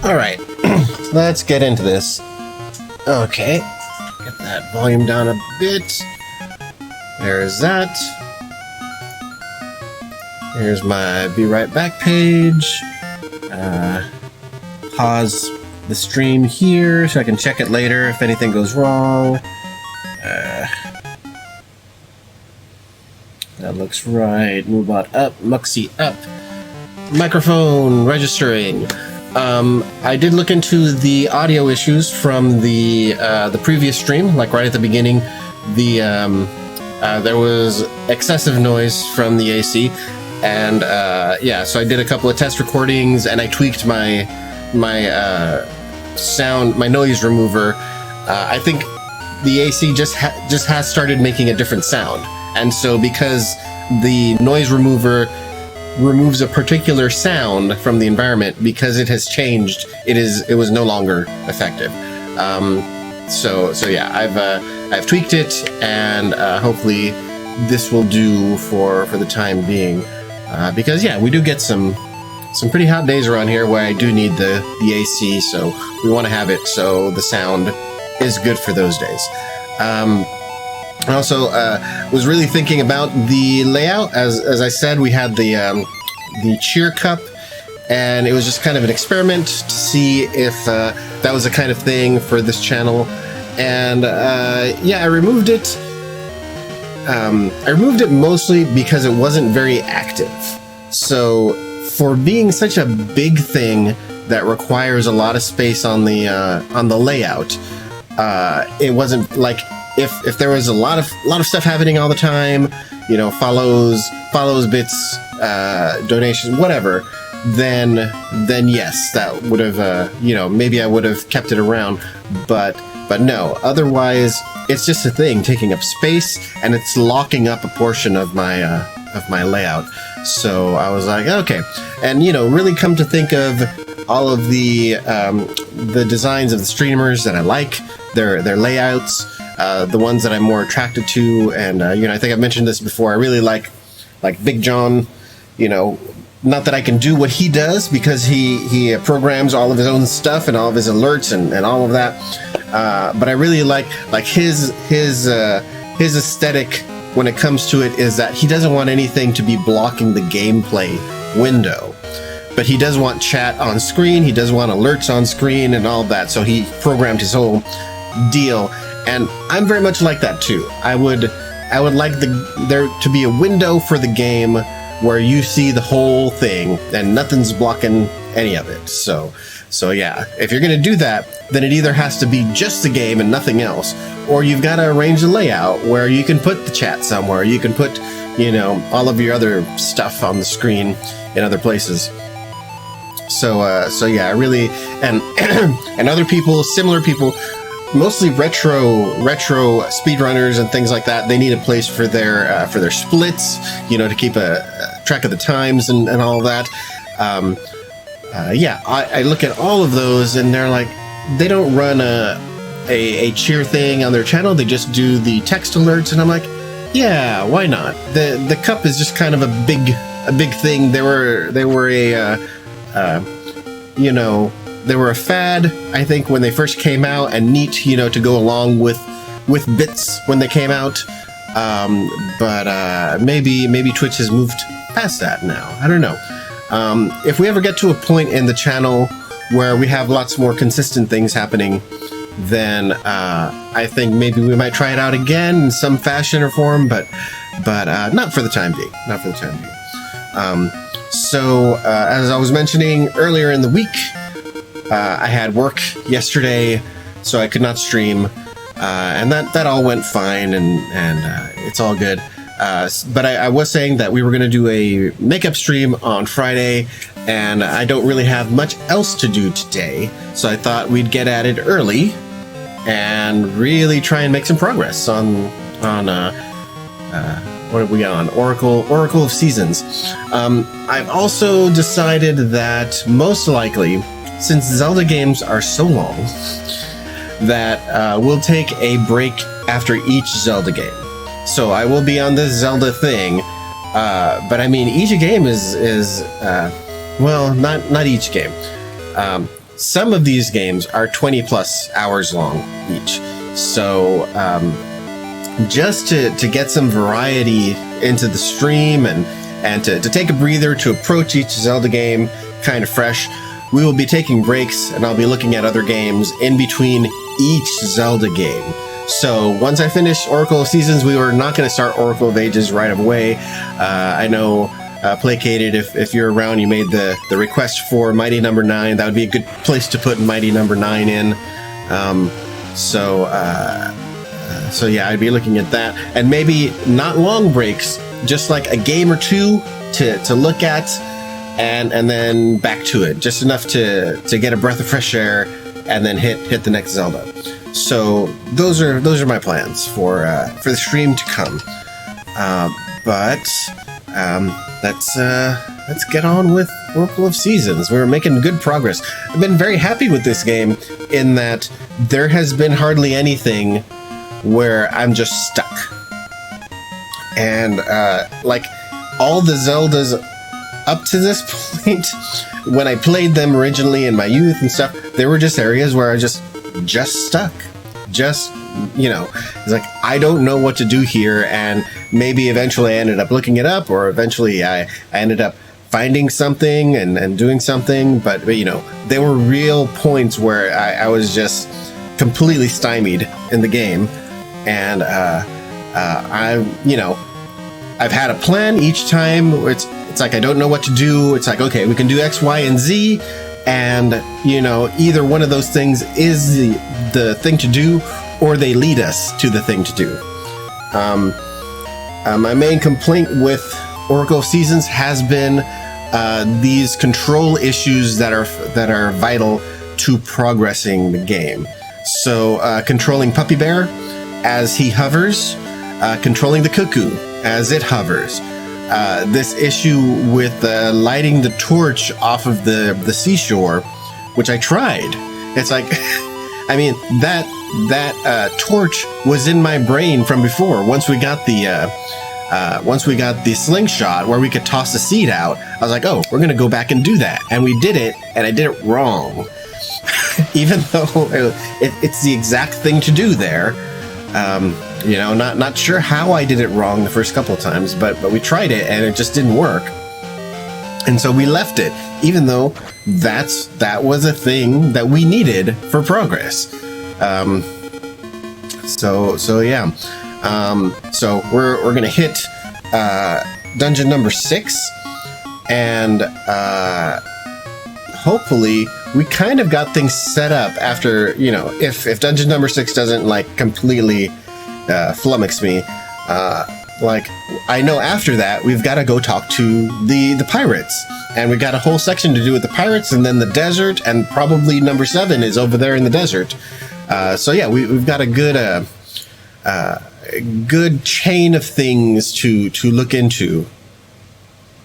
All right, let's get into this. Okay, get that volume down a bit. There's that. Here's my Be Right Back page. Pause the stream here so I can check it later if anything goes wrong. That looks right. Moobot up, Muxie up. Microphone registering. I did look into the audio issues from the previous stream, like right at the beginning. There was excessive noise from the AC, and yeah, so I did a couple of test recordings, and I tweaked my sound, my noise remover. I think the AC just has started making a different sound, and so because the noise remover removes a particular sound from the environment, because it has changed, it was no longer effective. So yeah, I've tweaked it, and hopefully this will do for the time being, because yeah, we do get some pretty hot days around here where I do need the AC, so we want to have it so the sound is good for those days. I also was really thinking about the layout. As I said, we had the cheer cup, and it was just kind of an experiment to see if that was the kind of thing for this channel. And yeah, I removed it. I removed it mostly because it wasn't very active. So for being such a big thing that requires a lot of space on the layout, it wasn't like if there was a lot of stuff happening all the time, you know, follows, bits, donations, whatever, then yes, that would have, you know, maybe I would have kept it around, but no, otherwise it's just a thing taking up space, and it's locking up a portion of my layout. So I was like, okay, and you know, really come to think of all of the designs of the streamers that I like, their layouts, the ones that I'm more attracted to, and you know, I think I've mentioned this before. I really like Big John. You know, not that I can do what he does, because he programs all of his own stuff and all of his alerts and all of that. But I really like his aesthetic when it comes to it, is that he doesn't want anything to be blocking the gameplay window, but he does want chat on screen. He does want alerts on screen and all that. So he programmed his whole deal. And I'm very much like that too. I would like there to be a window for the game where you see the whole thing and nothing's blocking any of it. So yeah, if you're going to do that, then it either has to be just the game and nothing else, or you've got to arrange the layout where you can put the chat somewhere. You can put, you know, all of your other stuff on the screen in other places. So yeah, I really, and and other people, similar people, mostly retro speedrunners and things like that, they need a place for their splits, you know, to keep a track of the times and all that. Yeah, I look at all of those, and they're like, they don't run a cheer thing on their channel. They just do the text alerts, and I'm like, yeah, why not? The cup is just kind of a big thing. They were you know, they were a fad, I think, when they first came out, and neat, you know, to go along with bits when they came out. But maybe Twitch has moved past that now. I don't know. If we ever get to a point in the channel where we have lots more consistent things happening, then I think maybe we might try it out again in some fashion or form, but not for the time being. Not for the time being. So as I was mentioning earlier in the week, I had work yesterday, so I could not stream, and that all went fine, and it's all good. But I was saying that we were going to do a makeup stream on Friday, and I don't really have much else to do today, so I thought we'd get at it early and really try and make some progress on what have we got on? Oracle of Seasons. I've also decided that most likely, since Zelda games are so long, that we'll take a break after each Zelda game. So I will be on this Zelda thing, but I mean, each game is well, not each game. Some of these games are 20 plus hours long each. So just to get some variety into the stream and to take a breather to approach each Zelda game kind of fresh, we will be taking breaks and I'll be looking at other games in between each Zelda game. So once I finish Oracle of Seasons, we were not going to start Oracle of Ages right away. I know Placated, if you're around, you made the request for Mighty Number 9. That would be a good place to put Mighty Number 9 in. So yeah, I'd be looking at that. And maybe not long breaks, just like a game or two to look at and then back to it. Just enough to get a breath of fresh air and then hit the next Zelda. So those are my plans for the stream to come. But let's get on with Oracle of Seasons. We're making good progress. I've been very happy with this game in that there has been hardly anything where I'm just stuck. And like all the Zeldas up to this point, when I played them originally in my youth and stuff, there were just areas where I just stuck. Just, it's like, I don't know what to do here. And maybe eventually I ended up looking it up, or eventually I ended up finding something and doing something. But there were real points where I was just completely stymied in the game. And I've had a plan each time. It's like, I don't know what to do. It's like, okay, we can do X, Y, and Z. And, either one of those things is the thing to do, or they lead us to the thing to do. My main complaint with Oracle of Seasons has been these control issues that are vital to progressing the game. So controlling Puppy Bear as he hovers, controlling the Cuckoo as it hovers. This issue with lighting the torch off of the seashore, which I tried. It's like, I mean, that torch was in my brain from before. Once we got the slingshot where we could toss the seed out, I was like, oh, we're gonna go back and do that, and we did it, and I did it wrong, even though it's the exact thing to do there. Not sure how I did it wrong the first couple of times, but we tried it and it just didn't work. And so we left it, even though that was a thing that we needed for progress. So yeah. So we're gonna hit dungeon number 6, and hopefully we kind of got things set up after, if dungeon number 6 doesn't like completely flummox me, like I know after that we've got to go talk to the pirates, and we got a whole section to do with the pirates, and then the desert, and probably number 7 is over there in the desert. So yeah, we've got a good chain of things to look into.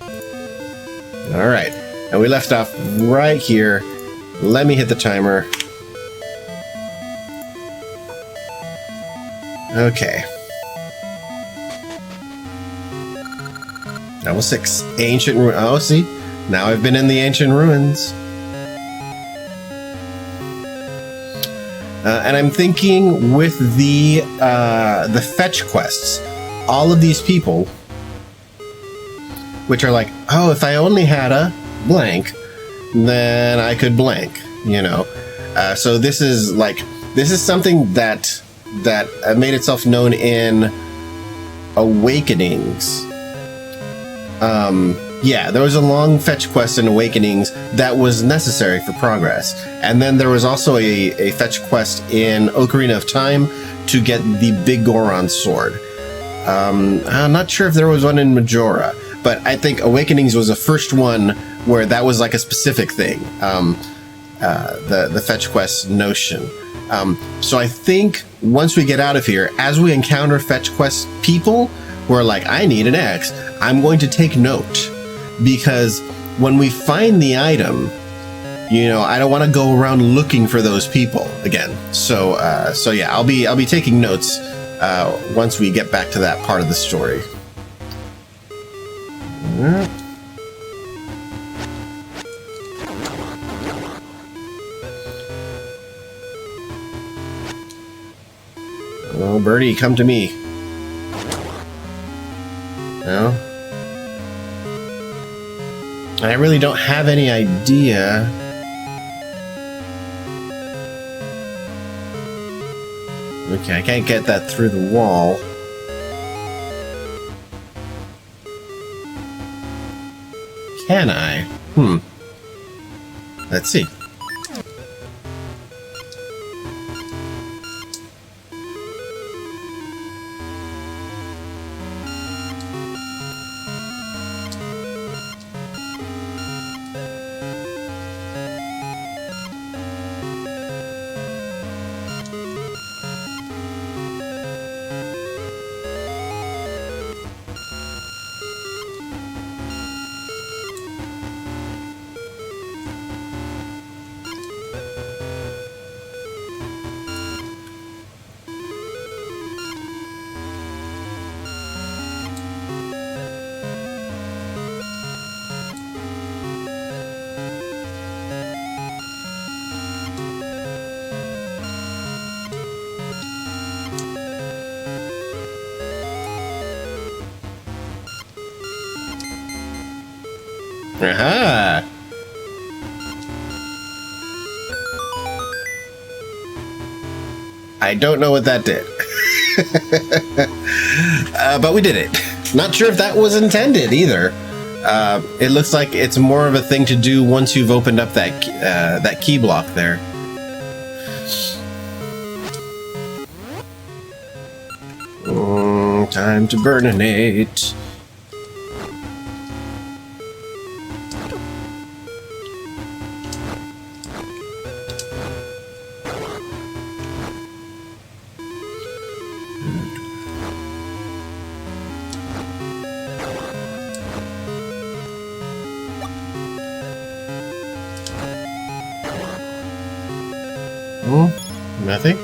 All right, and we left off right here. Let me hit the timer. Okay. Level 6. Ancient ruins. Oh, see? Now I've been in the ancient ruins. And I'm thinking with the fetch quests, all of these people, which are like, oh, if I only had a blank, then I could blank, So this is something that made itself known in Awakenings. Yeah, there was a long fetch quest in Awakenings that was necessary for progress. And then there was also a fetch quest in Ocarina of Time to get the Big Goron sword. I'm not sure if there was one in Majora, but I think Awakenings was the first one where that was like a specific thing, the fetch quest notion. So I think once we get out of here, as we encounter fetch quest people who are like, I need an X, I'm going to take note, because when we find the item, I don't want to go around looking for those people again. So yeah, I'll be taking notes once we get back to that part of the story. Oh, birdie, come to me. No? I really don't have any idea. Okay, I can't get that through the wall. Can I? Let's see. Aha! I don't know what that did. But we did it. Not sure if that was intended either. It looks like it's more of a thing to do once you've opened up that key block there. Time to burninate. Nothing?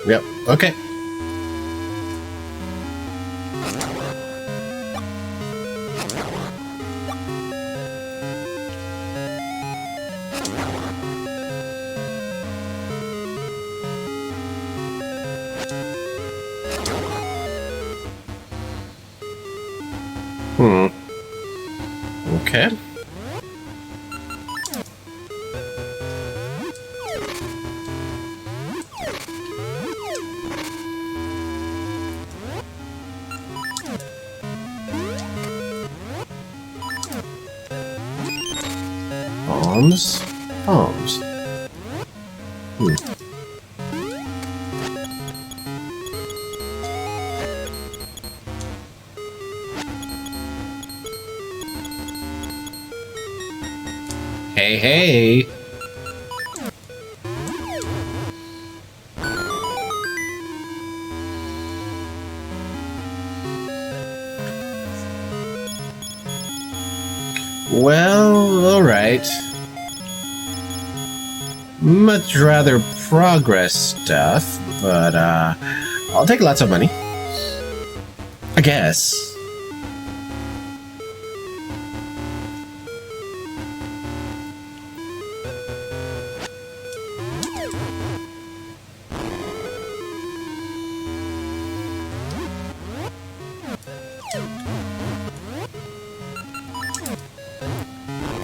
Yep, okay. Okay. Bombs. Hey. Well, alright. Much rather progress stuff, but I'll take lots of money. I guess.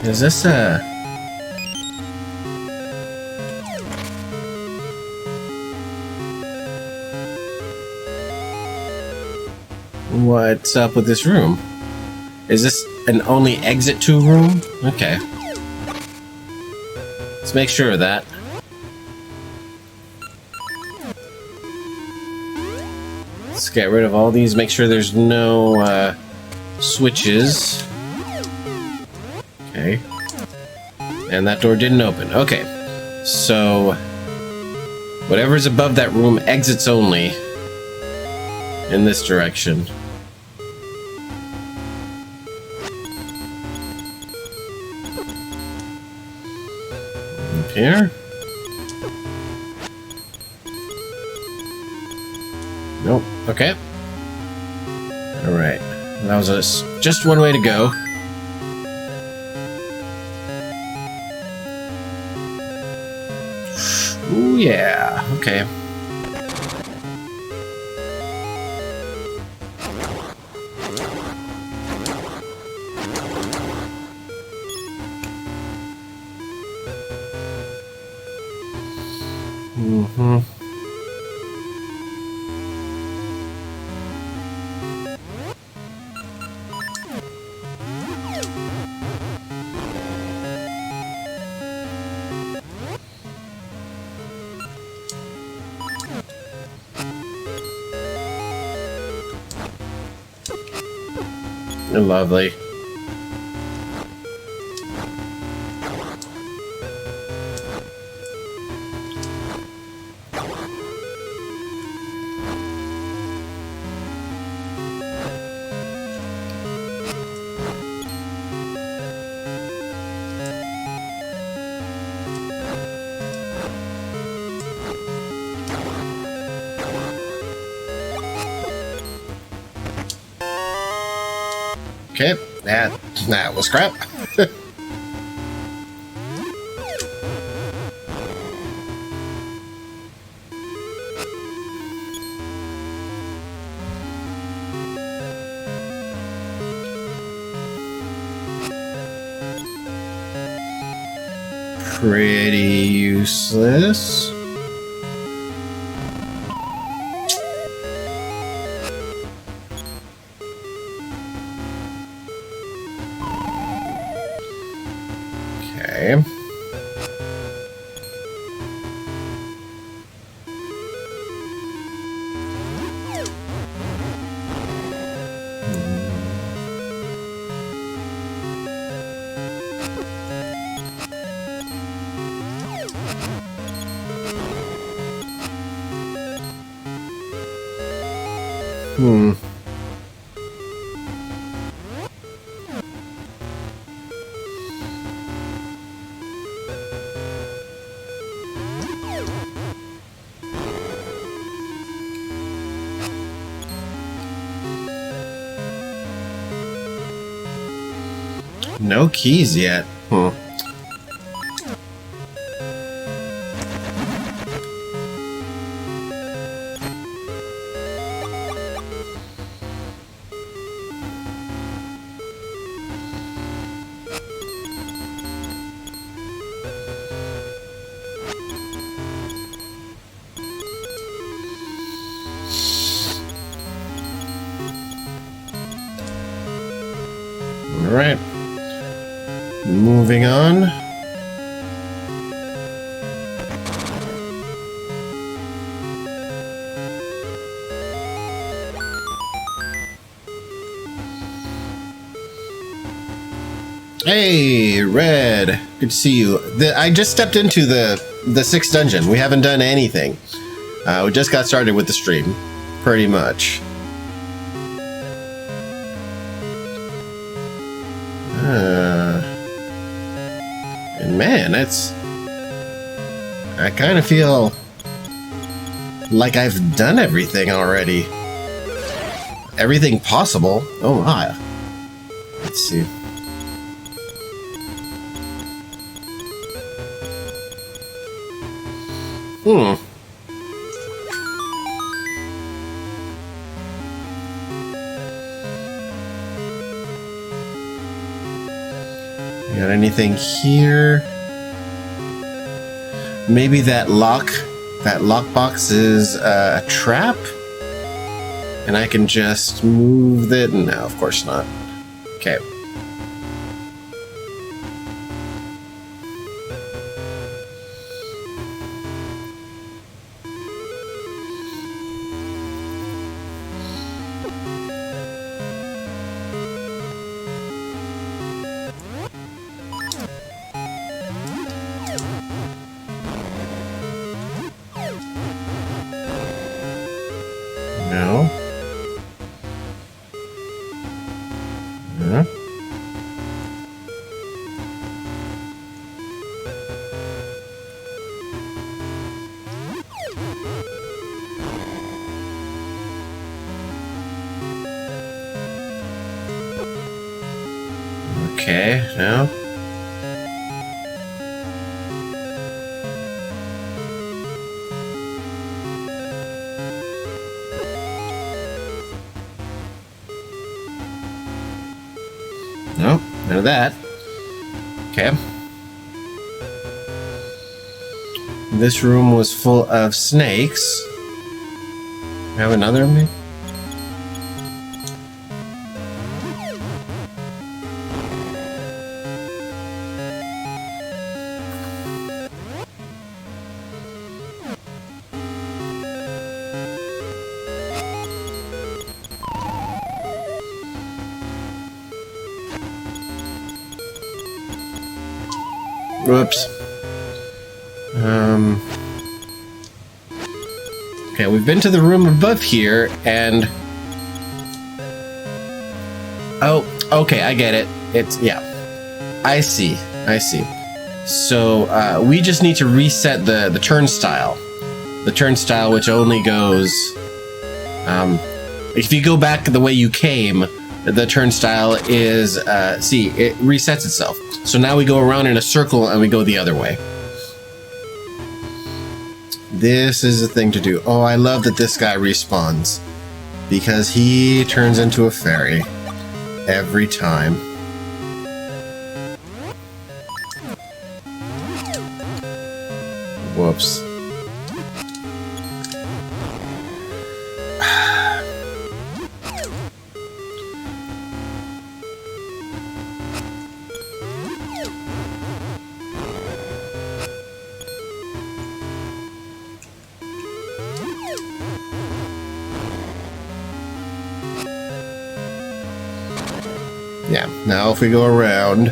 Is this what's up with this room? Is this an only exit to a room? Okay. Let's make sure of that. Let's get rid of all these, make sure there's no switches. Okay. And that door didn't open. Okay. So whatever's above that room, exits only in this direction. Up here. Nope. Okay. All right. That was just one way to go. Ooh, yeah. Okay. Mm-hmm. Lovely. Okay, that was crap. Pretty useless. Okay. Hmm. No keys yet. Hmm. All right. Moving on. Hey, Red. Good to see you. I just stepped into the 6th dungeon. We haven't done anything. We just got started with the stream, pretty much. And man, I kind of feel like I've done everything already. Everything possible. Oh my. Let's see. Hmm. Got anything here? Maybe that lockbox is a trap? And I can just move it? No, of course not. Okay. No. Huh? Okay, no. Nope, none of that. Okay. This room was full of snakes. We have another one? Whoops. Okay, we've been to the room above here, and... Oh, okay, I get it. It's, yeah. I see. So, we just need to reset the turnstile. The turnstile, which only goes... if you go back the way you came, the turnstile is... see, it resets itself. So now we go around in a circle, and we go the other way. This is the thing to do. Oh, I love that this guy respawns, because he turns into a fairy every time. Whoops. Yeah, now if we go around...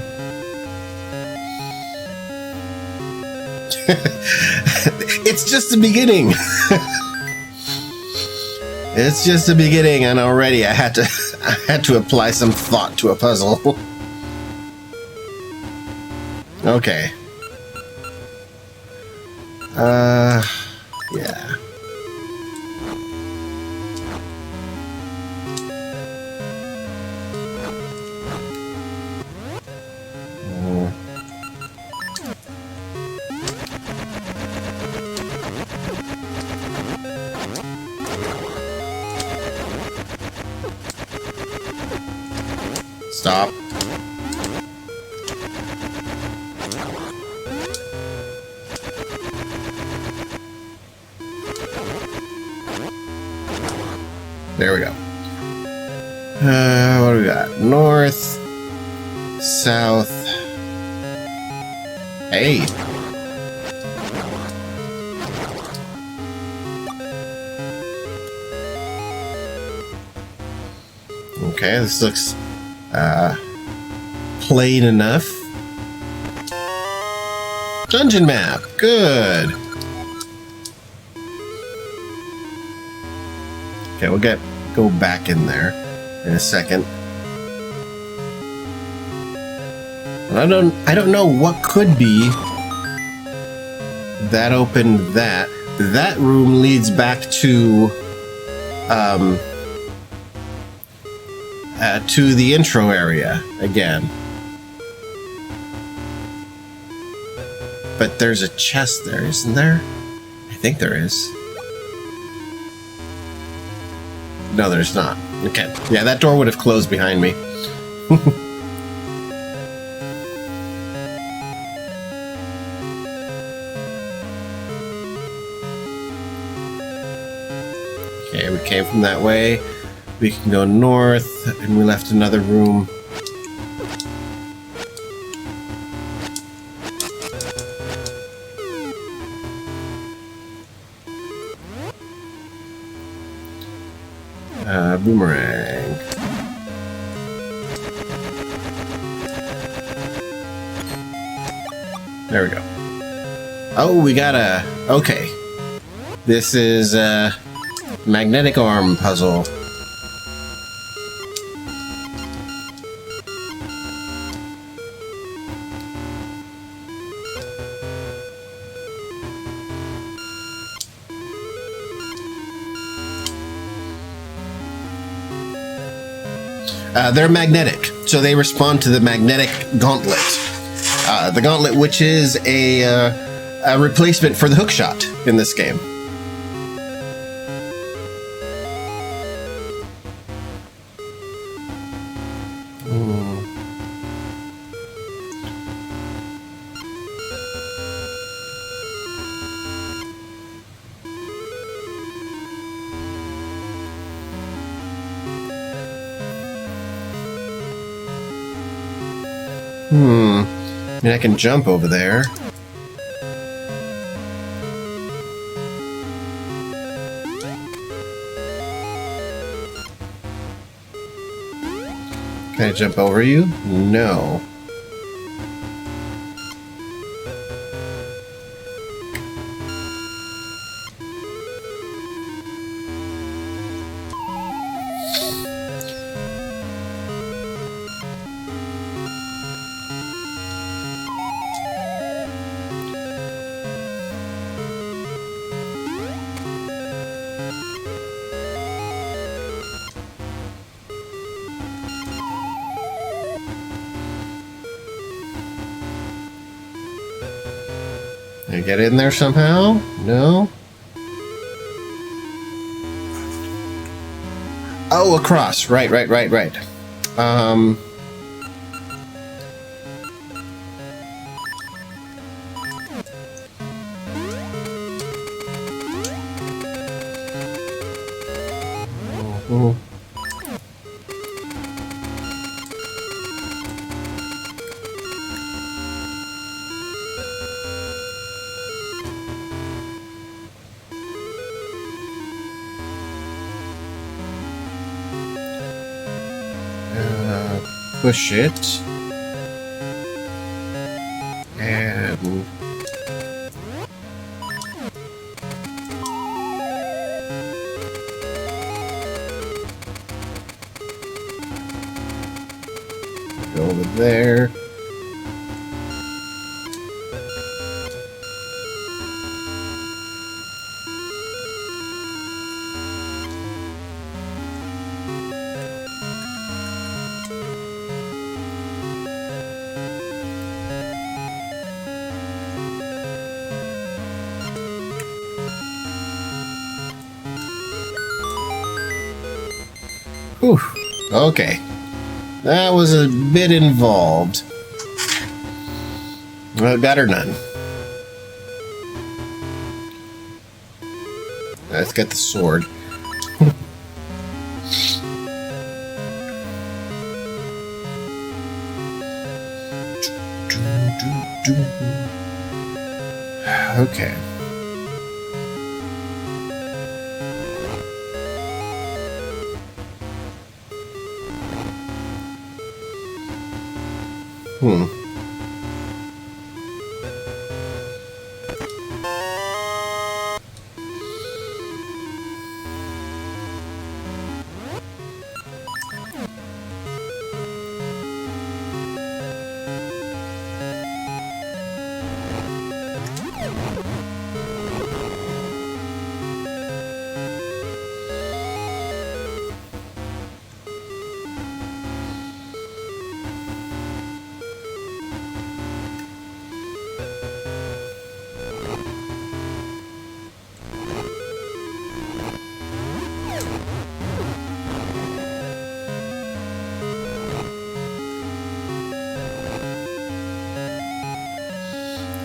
It's just the beginning! It's just the beginning, and already I had to apply some thought to a puzzle. Okay. Yeah. Stop. There we go. What do we got? North, south. Hey. Okay, this looks plain enough. Dungeon map, good. Okay, we'll go back in there in a second. And I don't know what could be that opened that. That room leads back to the intro area again. But there's a chest there, isn't there? I think there is. No, there's not. Okay. Yeah, that door would have closed behind me. Okay, we came from that way. We can go north, and we left another room. Boomerang. There we go. Oh, we got a... Okay. This is a magnetic arm puzzle. They're magnetic. So they respond to the magnetic gauntlet. The gauntlet, which is a replacement for the hookshot in this game. I mean, I can jump over there. Can I jump over you? No. Can I get in there somehow? No? Oh, across. Right. Push it. And... go over there. Whew. Okay. That was a bit involved. Well, got her none. Let's get the sword. Okay.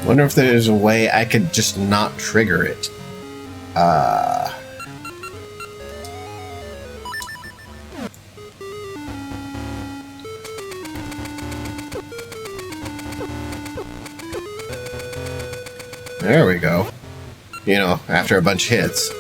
Wonder if there's a way I could just not trigger it. There we go. You know, after a bunch of hits.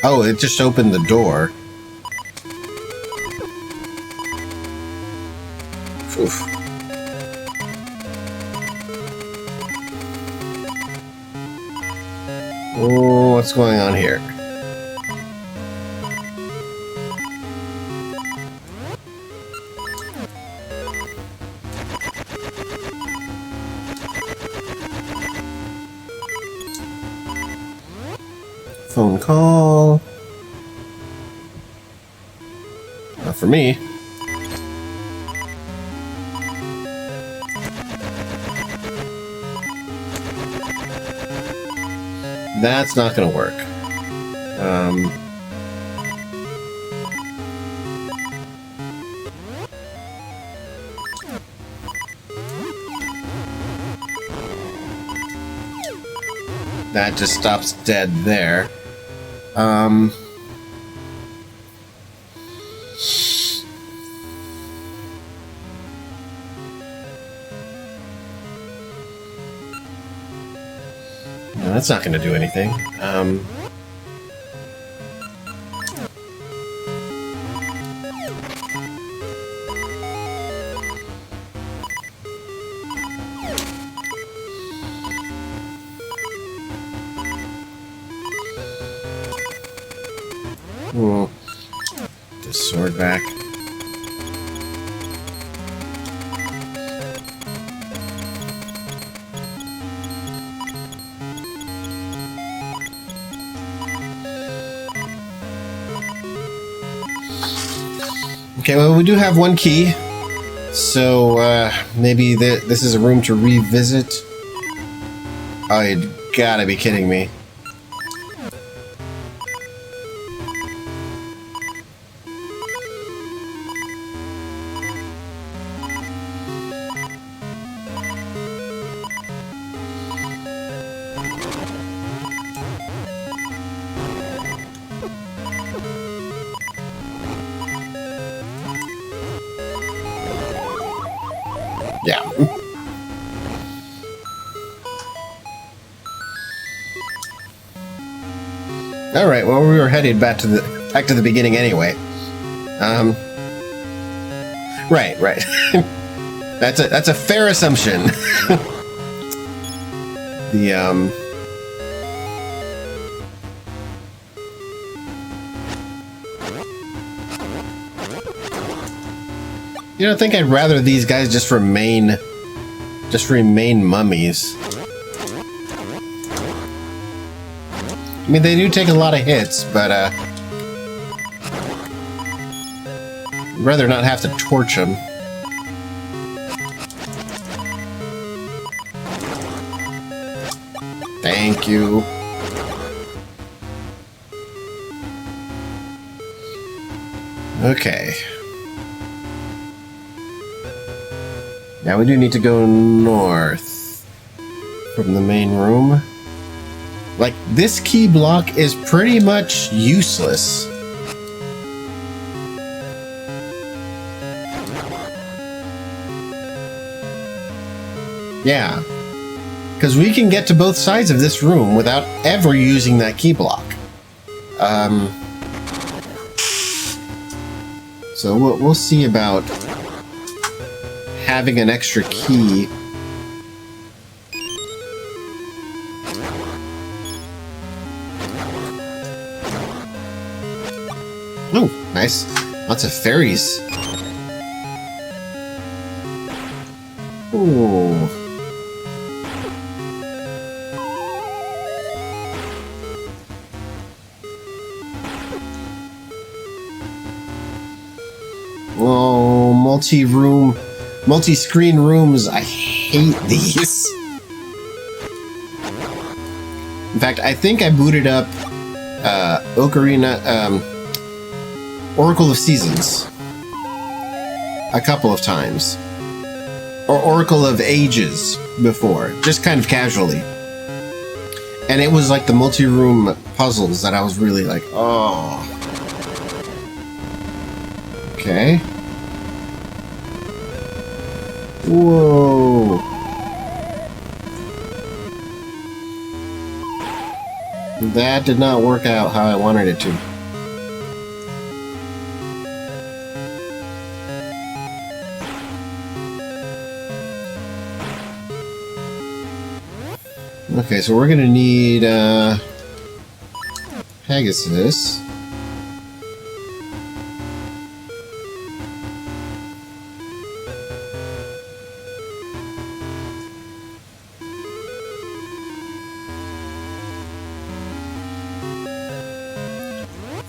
Oh, it just opened the door. Oof. Oh, what's going on here? Phone call. Not for me. That's not going to work. That just stops dead there. No, that's not going to do anything. This sword back. Okay, well, we do have one key, so maybe this is a room to revisit. Oh, you gotta be kidding me. Yeah. All right. Well, we were headed back to the beginning anyway. Right. That's a fair assumption. You know, I think I'd rather these guys just remain mummies. I mean, they do take a lot of hits, but I'd rather not have to torch them. Thank you. Okay. Now we do need to go north from the main room. Like, this key block is pretty much useless. Yeah. Because we can get to both sides of this room without ever using that key block. So we'll see about having an extra key. Oh, nice. Lots of fairies. Ooh. Oh, multi-screen rooms. I hate these. In fact, I think I booted up Ocarina, Oracle of Seasons a couple of times. Or Oracle of Ages before, just kind of casually. And it was like the multi-room puzzles that I was really like, oh. Okay. Whoa. That did not work out how I wanted it to. Okay, so we're gonna need Pegasus.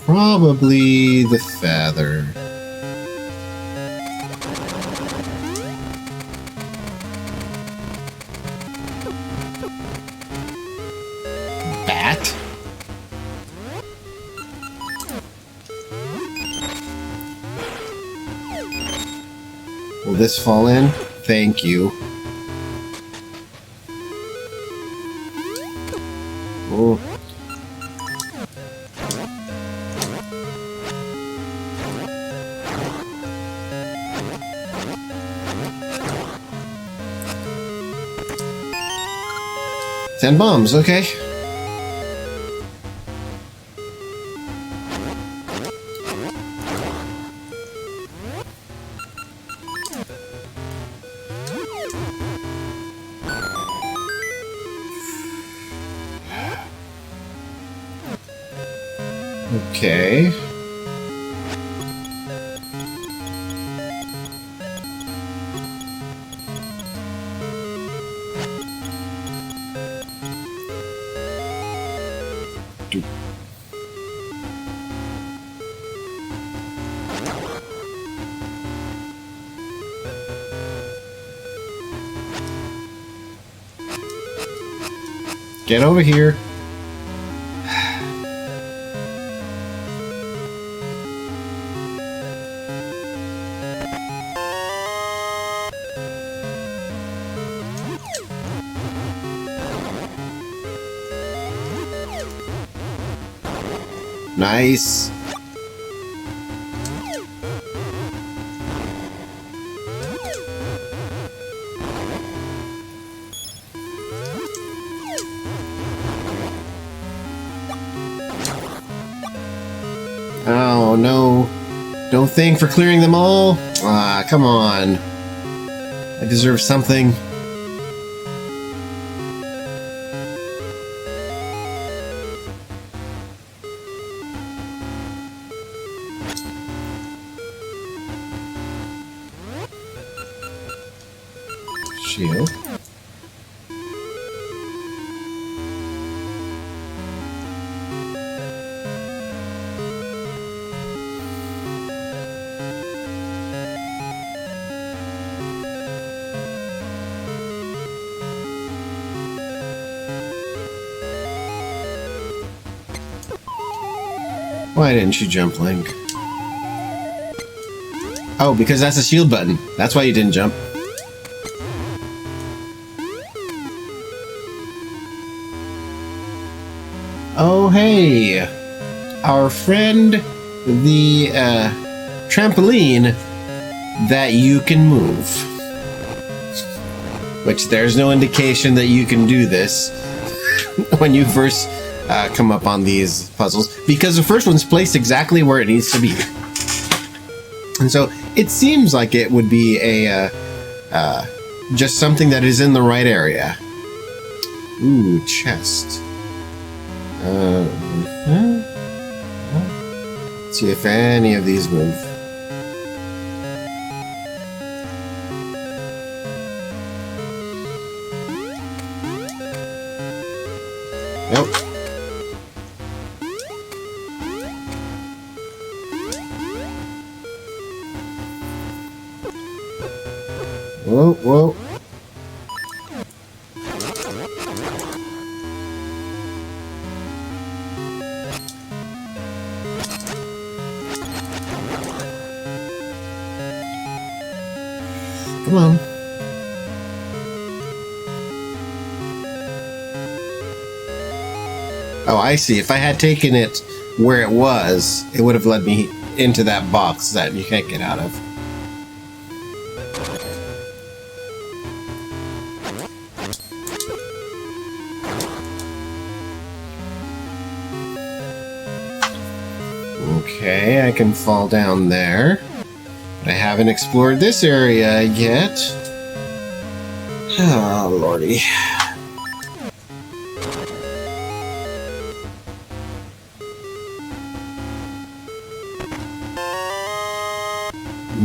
Probably the feather. Bat? Will this fall in? Thank you. Oh. Ten bombs, okay. Okay. Get over here. Nice. Oh no. Don't thank for clearing them all? Ah, come on. I deserve something. Shield. Why didn't you jump, Link? Oh, because that's a shield button. That's why you didn't jump. Oh, hey! Our friend, the trampoline that you can move. Which there's no indication that you can do this when you first come up on these puzzles, because the first one's placed exactly where it needs to be. And so it seems like it would be a just something that is in the right area. Ooh, chest. Let's see if any of these move. Nope. Whoa, whoa. Come on. Oh, I see. If I had taken it where it was, it would have led me into that box that you can't get out of. Okay, I can fall down there. But I haven't explored this area yet. Oh, lordy.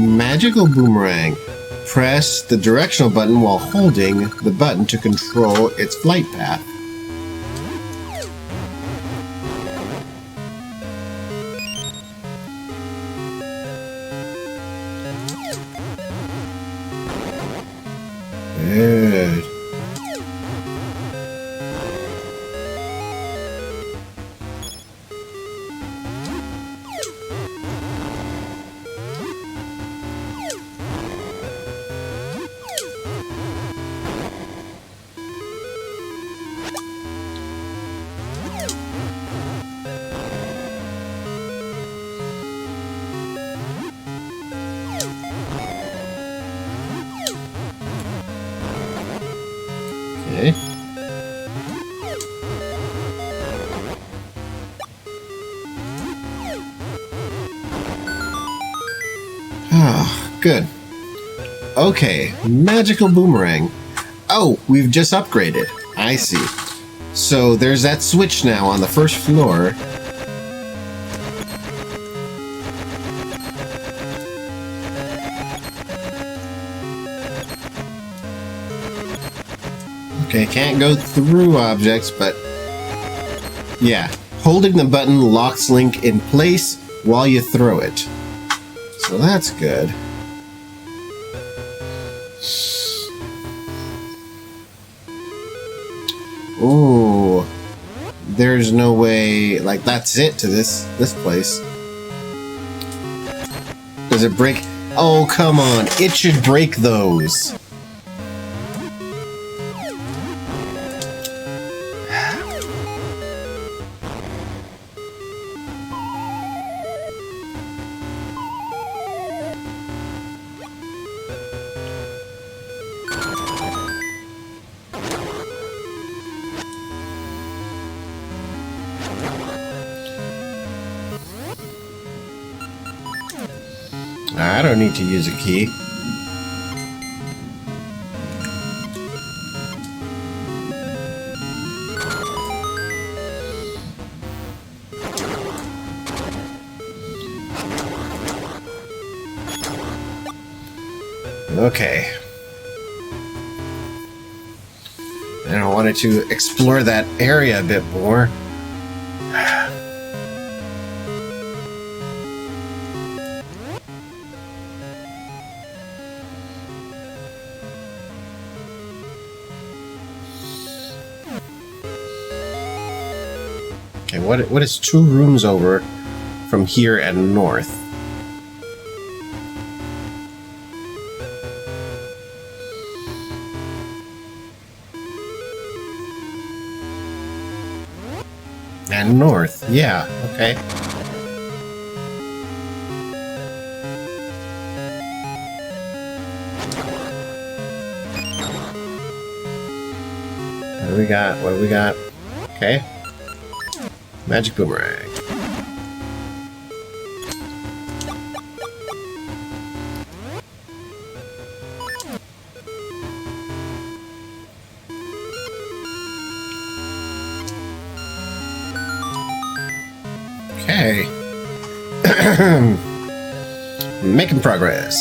Magical boomerang. Press the directional button while holding the button to control its flight path. Good. Okay. Ah, good. Okay, magical boomerang. Oh, we've just upgraded. I see. So there's that switch now on the first floor. Okay, can't go through objects, but yeah, holding the button locks Link in place while you throw it. So that's good. Ooh, there's no way, like that's it to this place. Does it break? Oh, come on, it should break those. I don't need to use a key. Okay. And I wanted to explore that area a bit more. Okay, what is 2 rooms over from here and north? And north, yeah, okay. What do we got? What do we got? Okay. Magic boomerang. Okay. Making progress.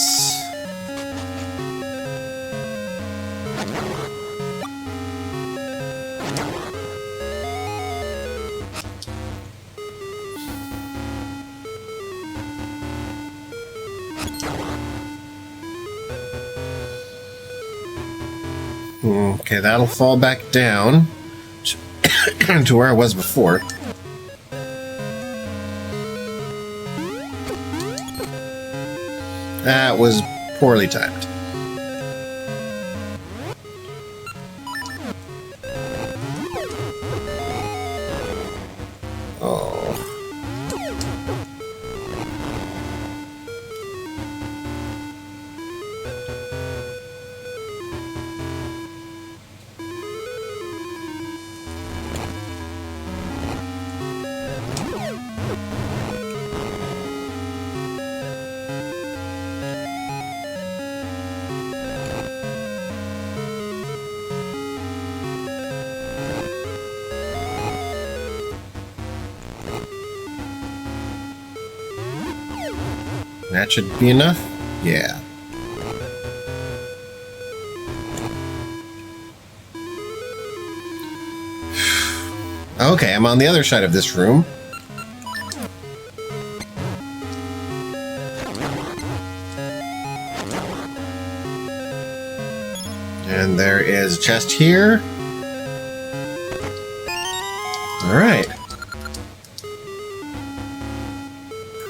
Okay, that'll fall back down to where I was before. That was poorly timed. Oh. That should be enough. Yeah. Okay, I'm on the other side of this room. And there is a chest here. Alright.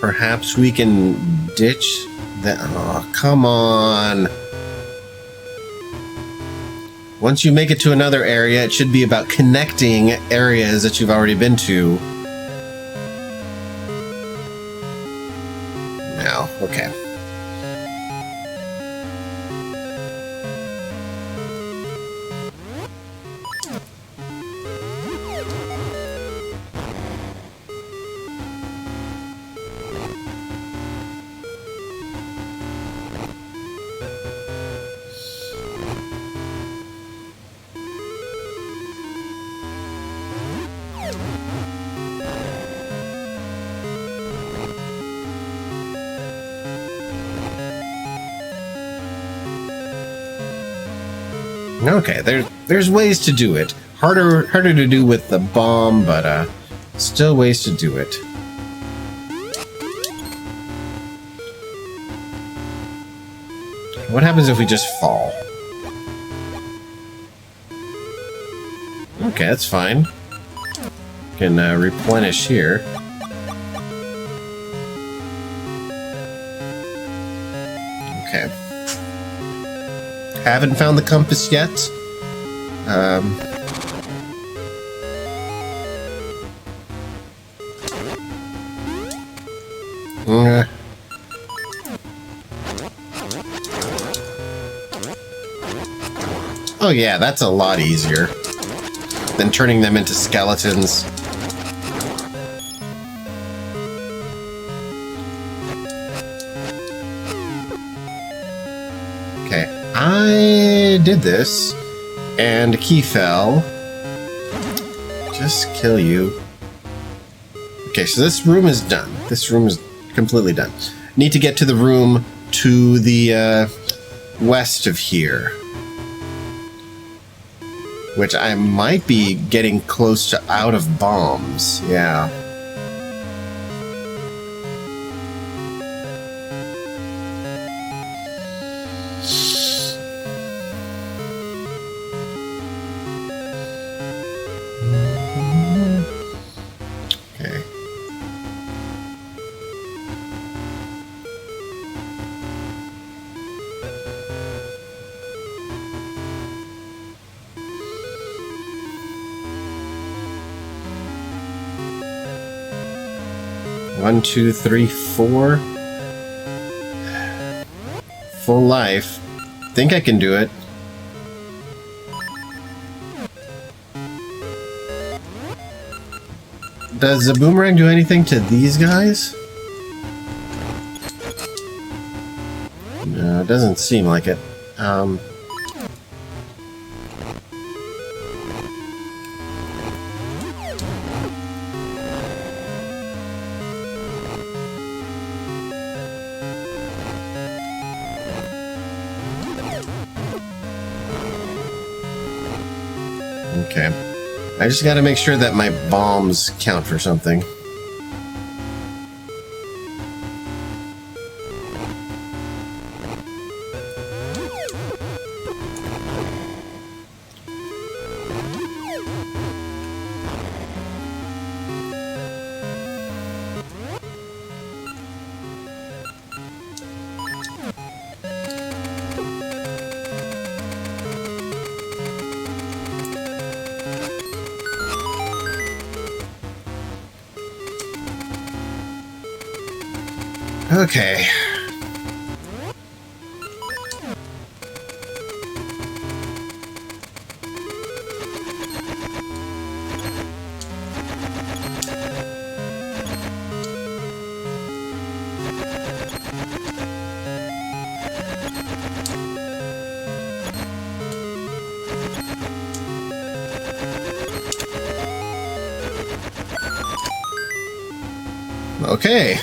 Perhaps we can ditch that. Oh, come on. Once you make it to another area, it should be about connecting areas that you've already been to. No, okay. Okay, there's ways to do it. Harder to do with the bomb, but still ways to do it. What happens if we just fall? Okay, that's fine. Can replenish here. Okay. Haven't found the compass yet. Oh yeah, that's a lot easier than turning them into skeletons. Okay, I did this, and a key fell. Just kill you. Okay, so this room is done. This room is completely done. Need to get to the room to the west of here. Which I might be getting close to out of bombs. Yeah. Okay. One, two, three, four. Full life. Think I can do it. Does the boomerang do anything to these guys? No, it doesn't seem like it. Okay. I just gotta make sure that my bombs count for something. Okay. Okay.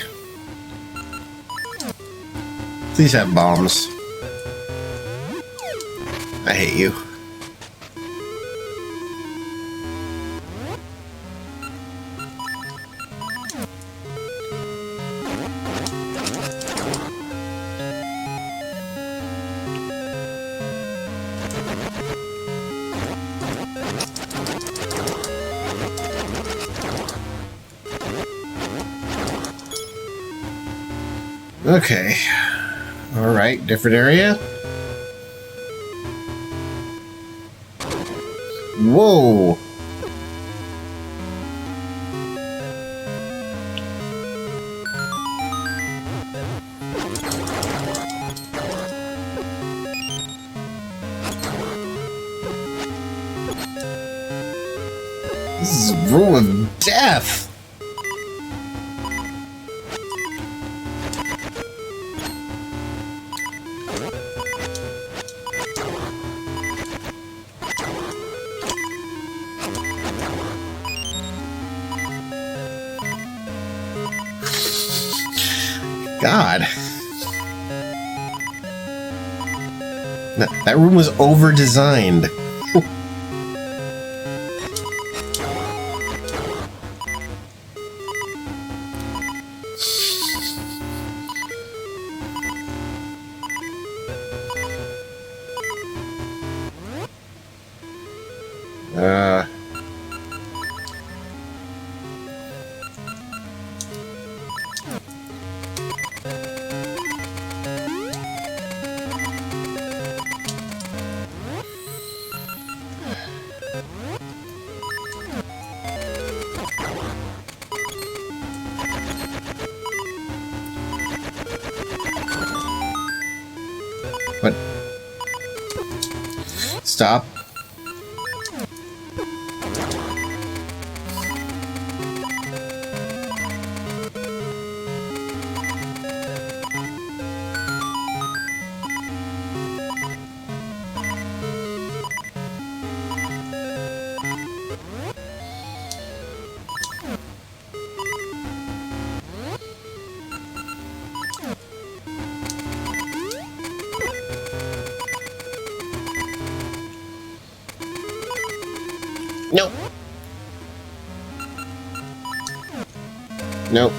Please have bombs. I hate you. Okay. Alright, different area. Whoa! This is a room of death! God. That room was over-designed. What? Stop. Nope. Nope.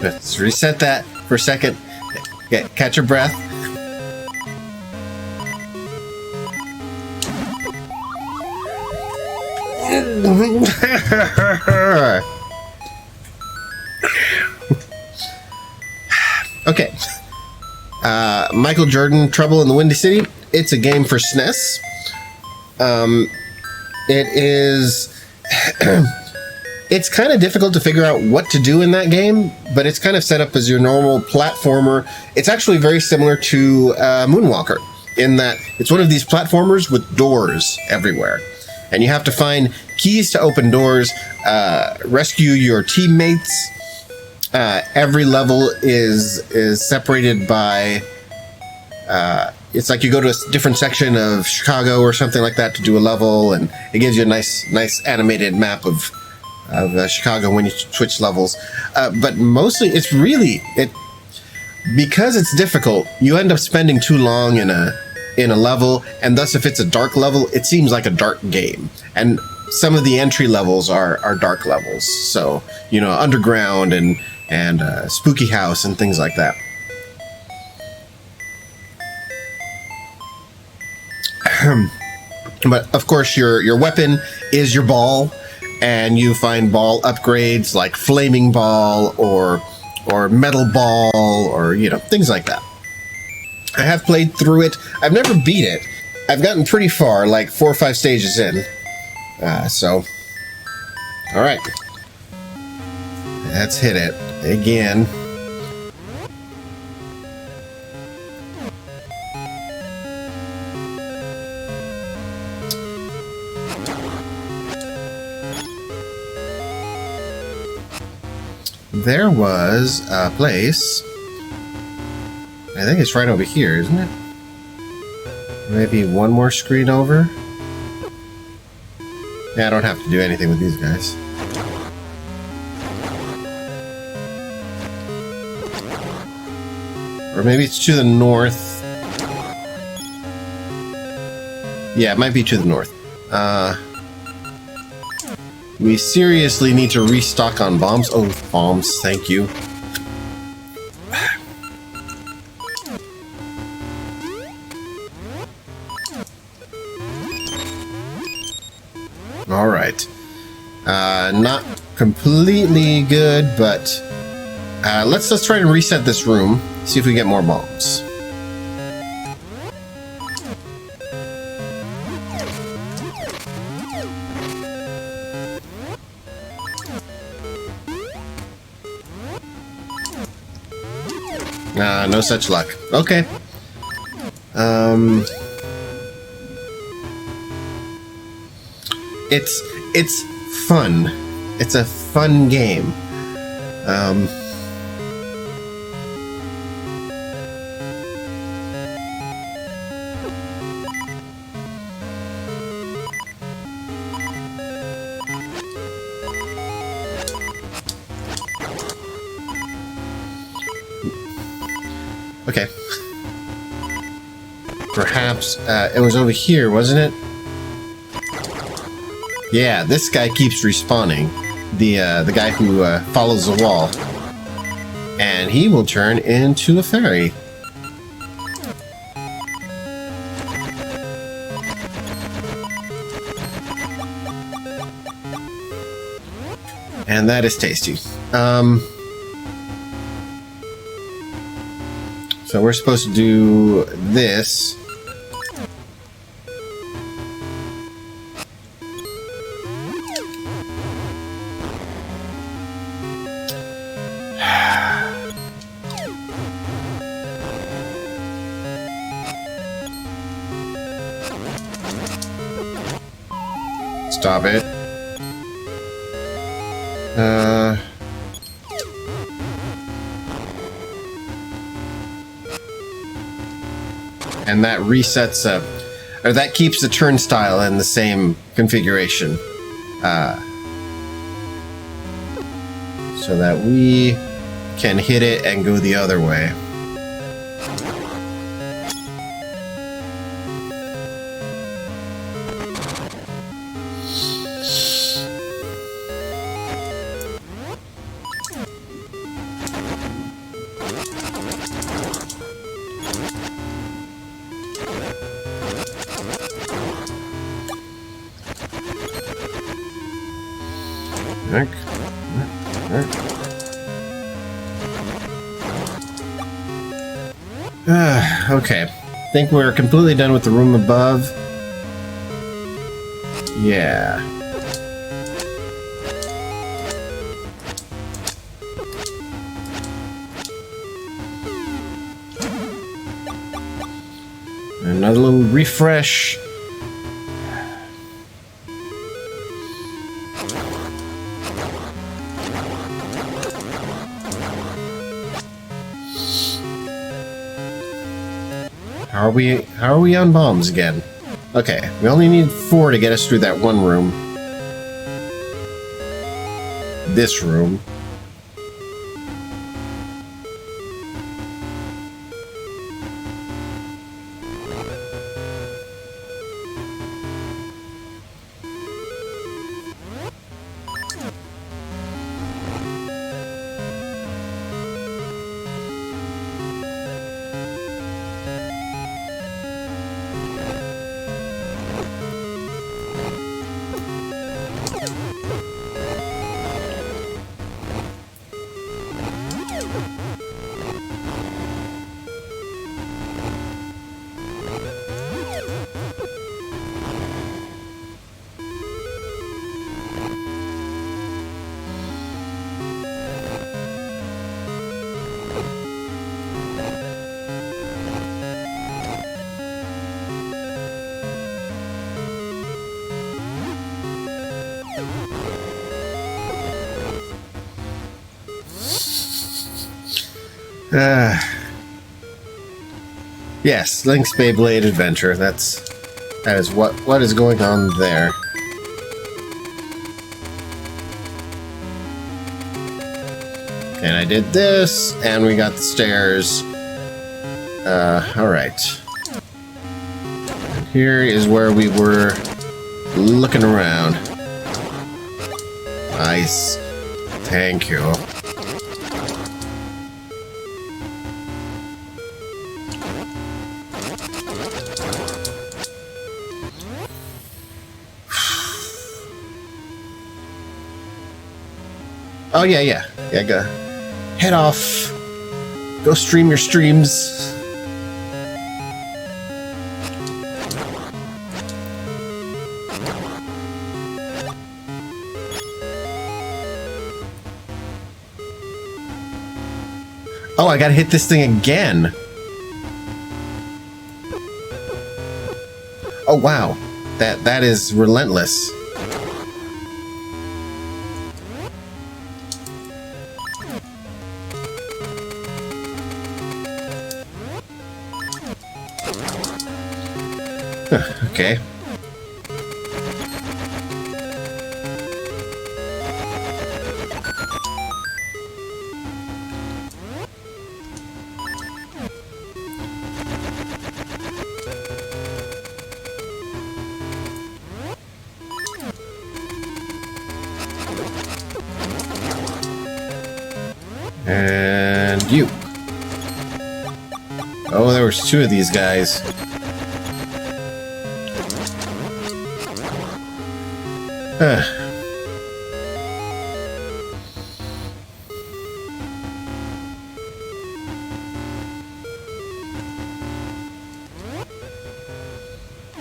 Let's reset that for a second. Catch your breath. Okay. Michael Jordan, Trouble in the Windy City. It's a game for SNES. It is... It's kind of difficult to figure out what to do in that game, but it's kind of set up as your normal platformer. It's actually very similar to Moonwalker, in that it's one of these platformers with doors everywhere. And you have to find keys to open doors, rescue your teammates. Every level is separated by... it's like you go to a different section of Chicago or something like that to do a level, and it gives you a nice animated map of Chicago when you switch levels. But mostly, it's really because it's difficult. You end up spending too long in a level, and thus, if it's a dark level, it seems like a dark game. And some of the entry levels are dark levels, so you know, underground and spooky house and things like that. But of course, your weapon is your ball, and you find ball upgrades like flaming ball or metal ball, or you know, things like that. I have played through it. I've never beat it. I've gotten pretty far, like 4 or 5 stages in. So, all right, let's hit it again. There was a place, I think it's right over here, isn't it? Maybe one more screen over? Yeah, I don't have to do anything with these guys. Or maybe it's to the north. Yeah, it might be to the north. We seriously need to restock on bombs. Oh, bombs, thank you. Alright. Not completely good, but let's try to reset this room, see if we get more bombs. No such luck. Okay. It's fun. It's a fun game. Okay. Perhaps it was over here, wasn't it? Yeah, this guy keeps respawning. The guy who follows the wall. And he will turn into a fairy. And that is tasty. So we're supposed to do this. Stop it. And that resets up, or that keeps the turnstile in the same configuration. So that we can hit it and go the other way. Okay, I think we're completely done with the room above. Yeah. Another little refresh. How are we on bombs again? Okay, we only need 4 to get us through that one room. This room. Yes, Link's Beyblade Adventure. That is what is going on there. And I did this, and we got the stairs. Alright. Here is where we were looking around. Nice. Thank you. Oh, yeah. Yeah, go. Head off. Go stream your streams. Oh, I gotta hit this thing again. Oh, wow. That is relentless. Okay. And you. Oh, there was two of these guys.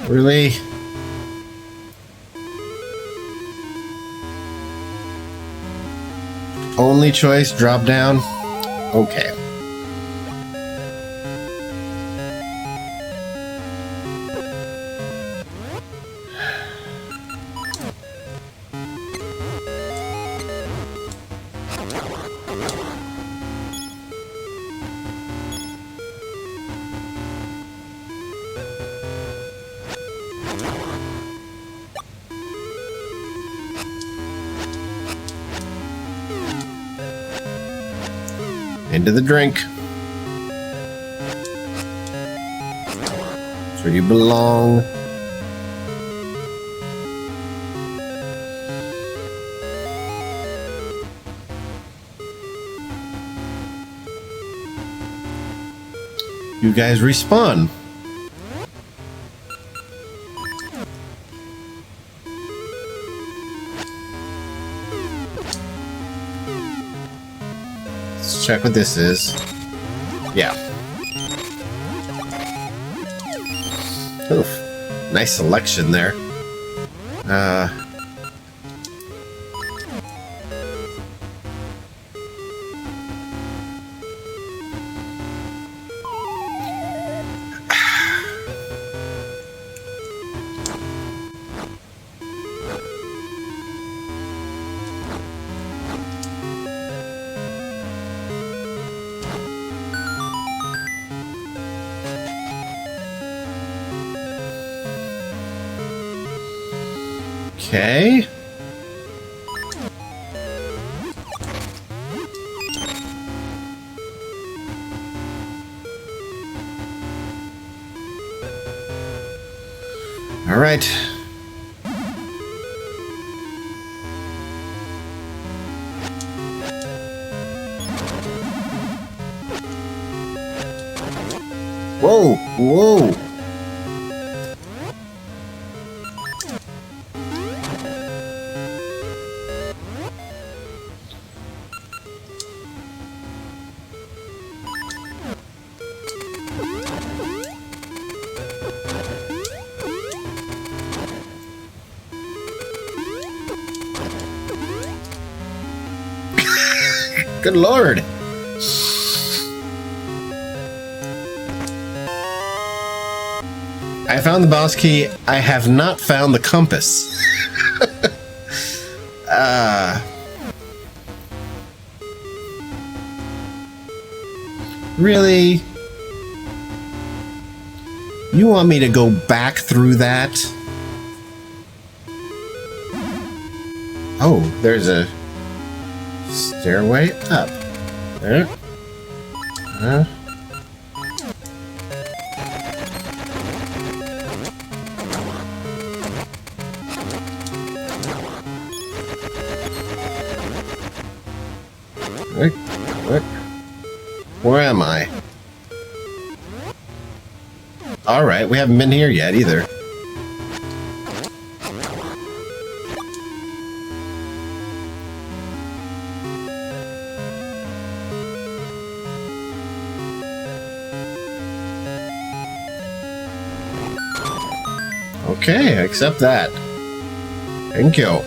Really? Only choice, drop down? Okay. Into the drink. That's where you belong. You guys respawn. Let's check what this is. Yeah. Oof. Nice selection there. Okay. All right. Whoa, whoa. Good Lord. I found the boss key. I have not found the compass. Really? You want me to go back through that? Oh, there's a stairway up. There. Alright, we haven't been here yet either. Okay, I accept that. Thank you.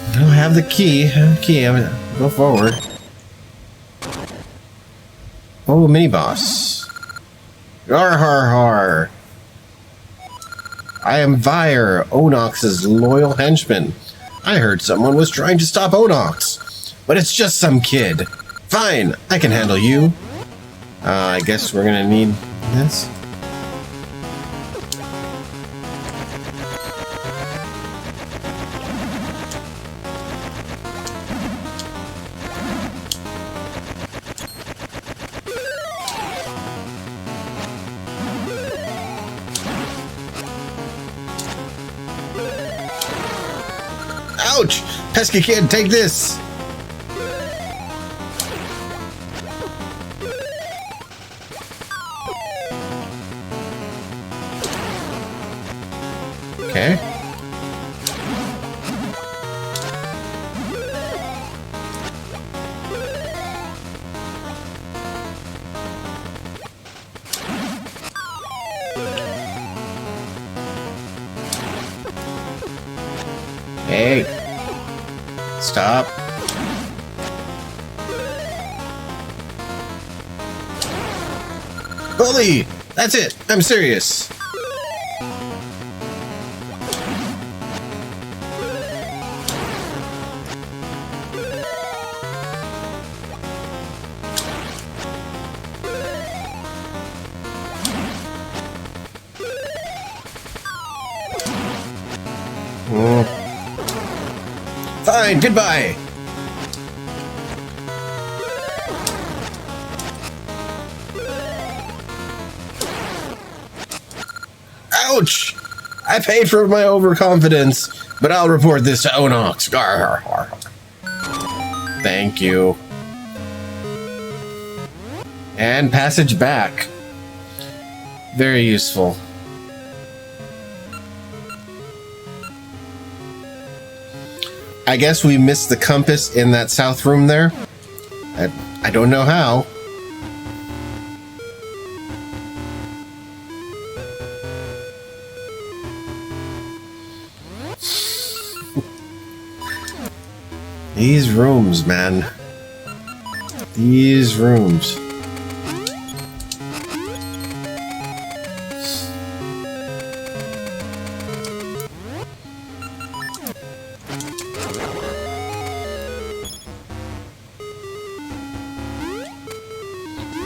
I don't have the key. I'm gonna go forward. Oh, mini boss. Har har har. I am Vyre, Onox's loyal henchman. I heard someone was trying to stop Onox, but it's just some kid. Fine, I can handle you. I guess we're gonna need this. Ouch! Pesky kid, take this! Okay. Hey. Stop. Bully! That's it! I'm serious! Fine, goodbye! Ouch! I paid for my overconfidence, but I'll report this to Onox. Thank you. And passage back. Very useful. I guess we missed the compass in that south room there. I don't know how. These rooms, man. These rooms.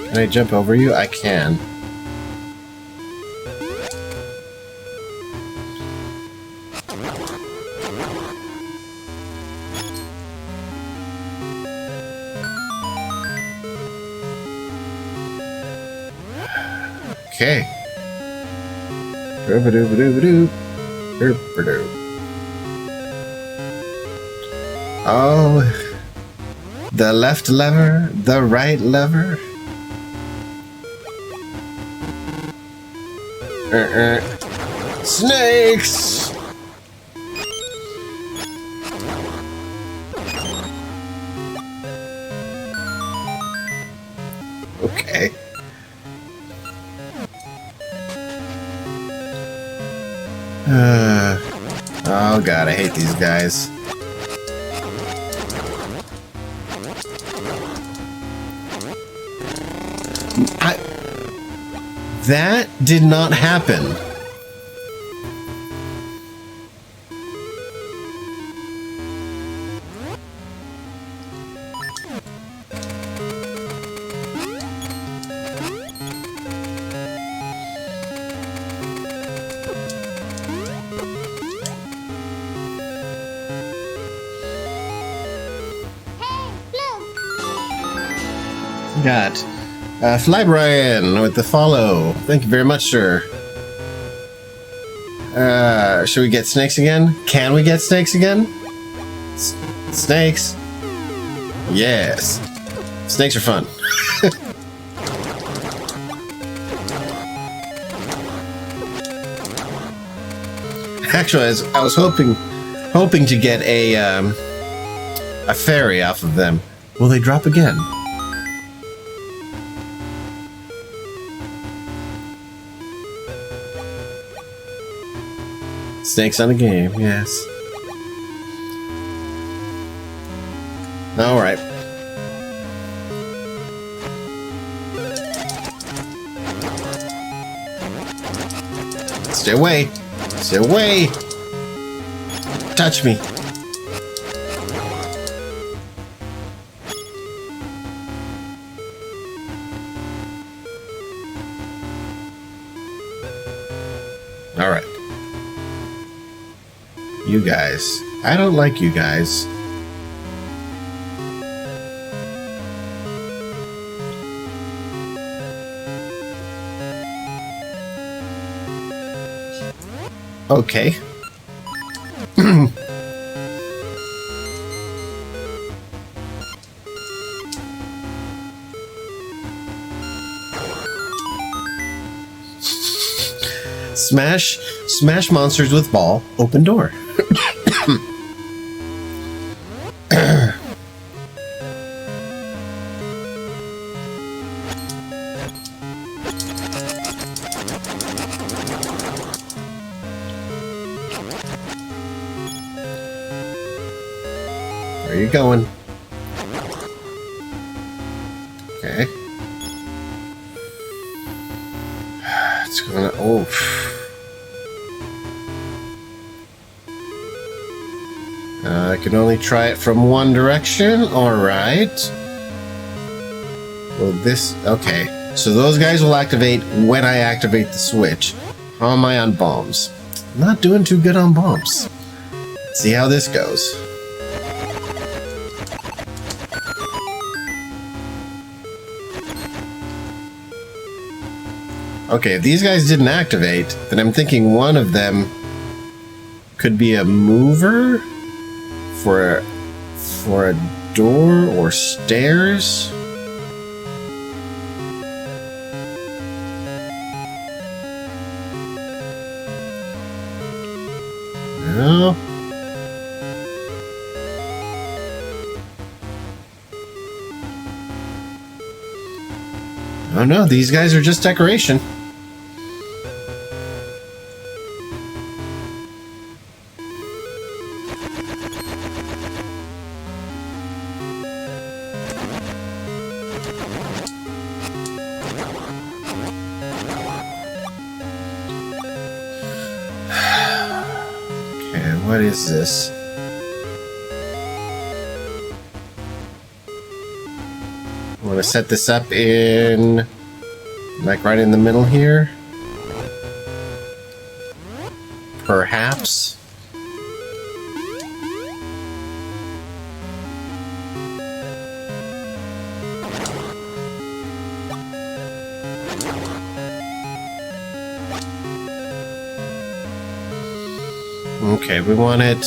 Can I jump over you? I can. Okay. Oh, the left lever, the right lever. Snakes! Okay. Oh god, I hate these guys. That did not happen. Got Fly Brian with the follow. Thank you very much, sir. Should we get snakes again? Can we get snakes again? Snakes. Yes. Snakes are fun. Actually, I was hoping to get a fairy off of them. Will they drop again? Snakes on the game, yes. All right. Stay away. Stay away. Touch me. All right. You guys. I don't like you guys. Okay. Smash monsters with ball. Open door. Where are you going? Okay. It's gonna. Oh. I can only try it from one direction. Alright. Well, this... Okay. So those guys will activate when I activate the switch. How am I on bombs? Not doing too good on bombs. Let's see how this goes. Okay, if these guys didn't activate, then I'm thinking one of them could be a mover for a door or stairs. No. Oh no, these guys are just decoration. What is this? I want to set this up in, like, right in the middle here. Perhaps. Okay, we want it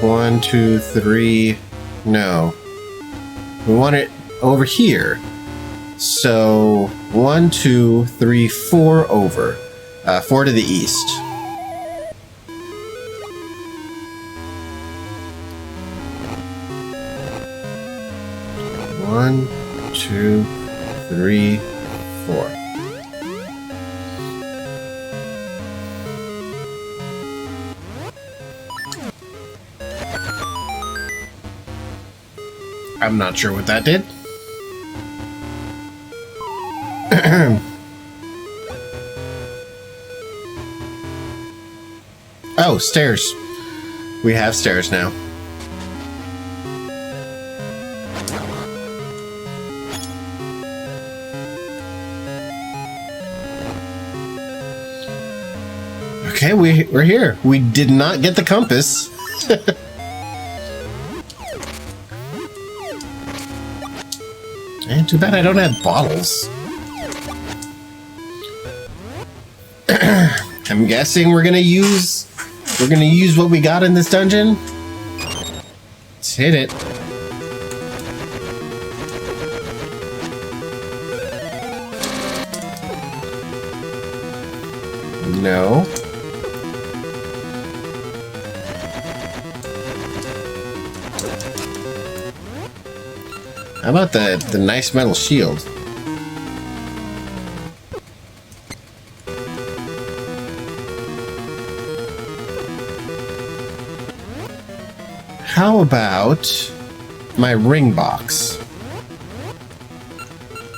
1, 2, 3. No, we want it over here. So 1, 2, 3, 4 over. 4 to the east. One, 2, 3, 4. I'm not sure what that did. Oh, stairs. We have stairs now. Okay, we're here. We did not get the compass. Too bad I don't have bottles. I'm guessing we're gonna use what we got in this dungeon. Let's hit it. No. How about the nice metal shield? How about my ring box?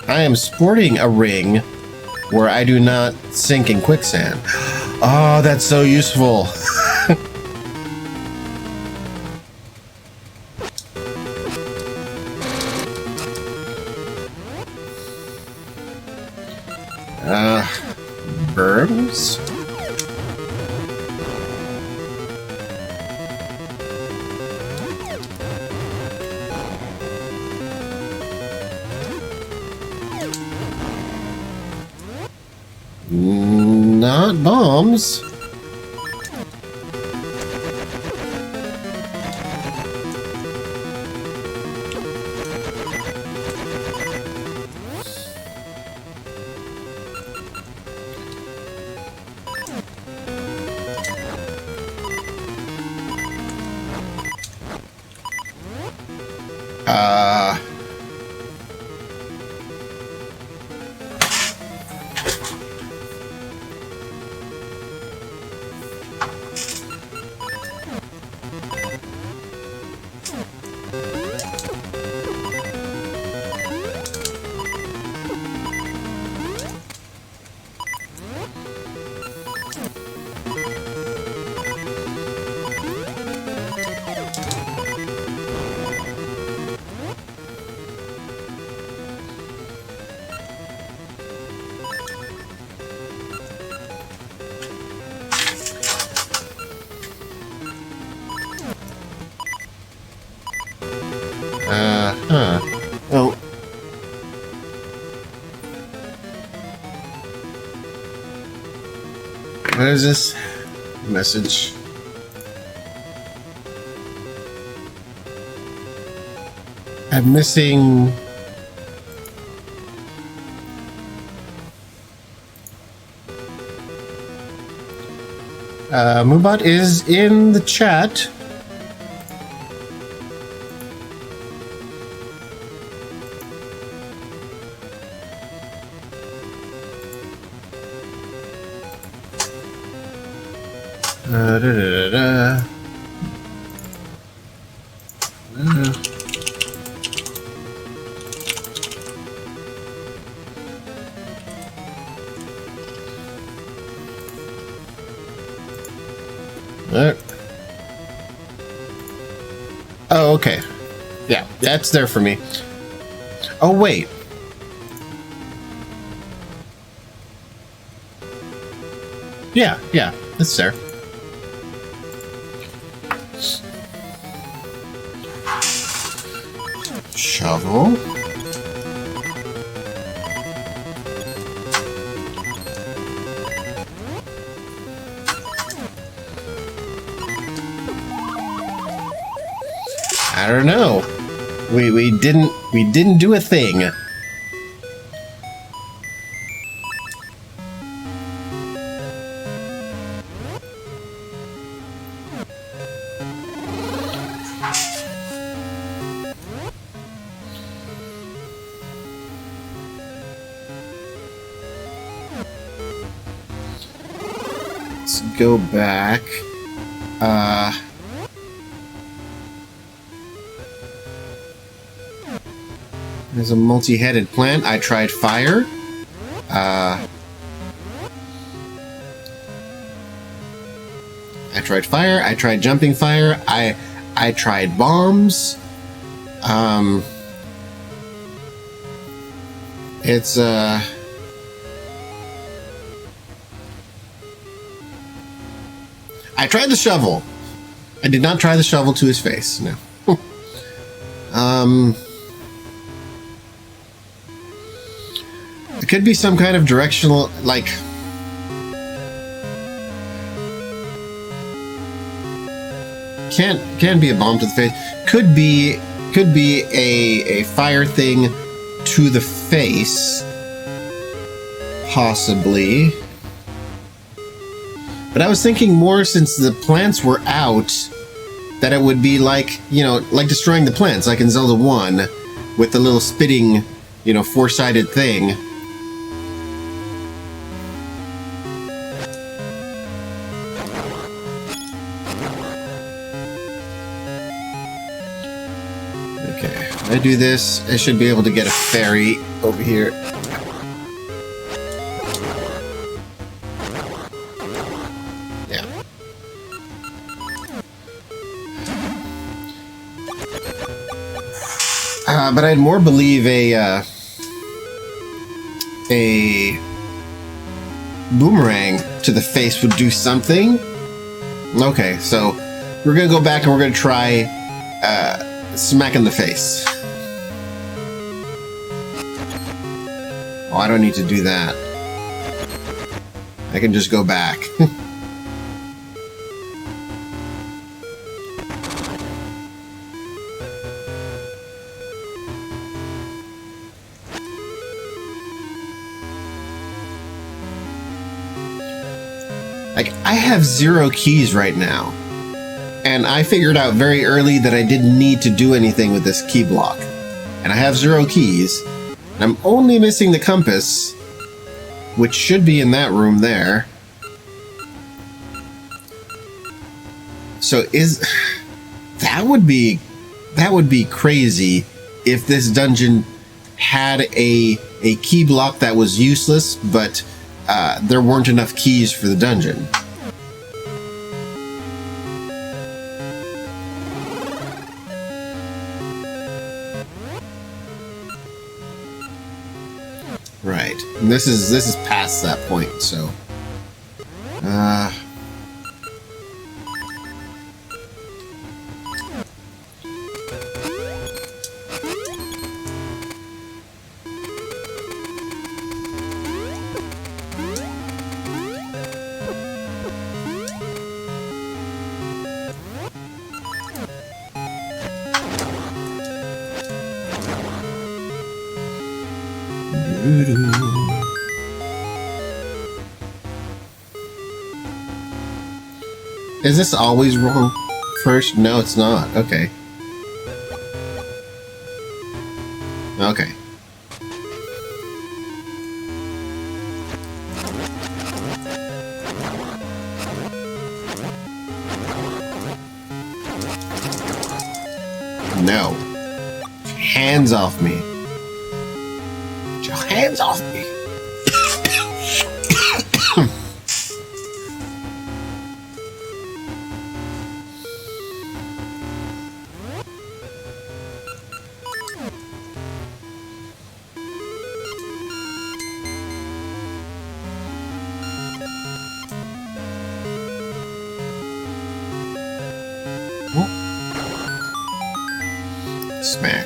I am sporting a ring where I do not sink in quicksand. Oh, that's so useful. Berms? Not bombs. Well, what is this message? I'm missing. Moobot is in the chat. Da, da, da, da. Oh, okay. Yeah, that's there for me. Oh, wait. Yeah, that's there. Shovel. I don't know. We didn't do a thing. Let's go back. There's a multi-headed plant. I tried fire. I tried fire. I tried jumping fire. I tried bombs. It's I tried the shovel. I did not try the shovel to his face. No. It could be some kind of directional, like... Can't be a bomb to the face. Could be a fire thing to the face. Possibly. But I was thinking more, since the plants were out, that it would be like, you know, like destroying the plants, like in Zelda 1, with the little spitting, you know, four-sided thing. Okay, if I do this, I should be able to get a fairy over here. But I'd more believe a boomerang to the face would do something. Okay, so we're gonna go back and we're gonna try smack in the face. Oh, I don't need to do that. I can just go back. Like, I have 0 keys right now, and I figured out very early that I didn't need to do anything with this key block. And I have 0 keys, and I'm only missing the compass, which should be in that room there. So that would be crazy if this dungeon had a key block that was useless, but there weren't enough keys for the dungeon. Right. And this is past that point, so is this always wrong first? No, it's not. Okay. Okay. No. Hands off me. Get your hands off me. Smack.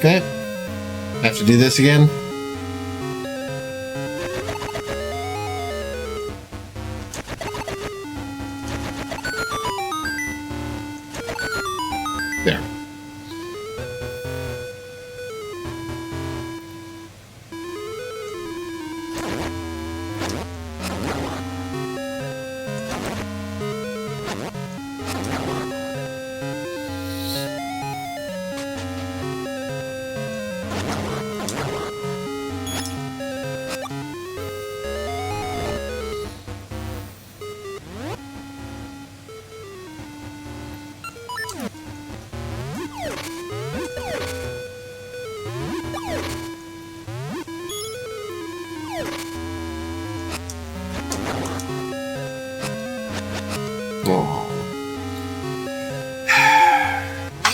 Okay. Have to do this again. There.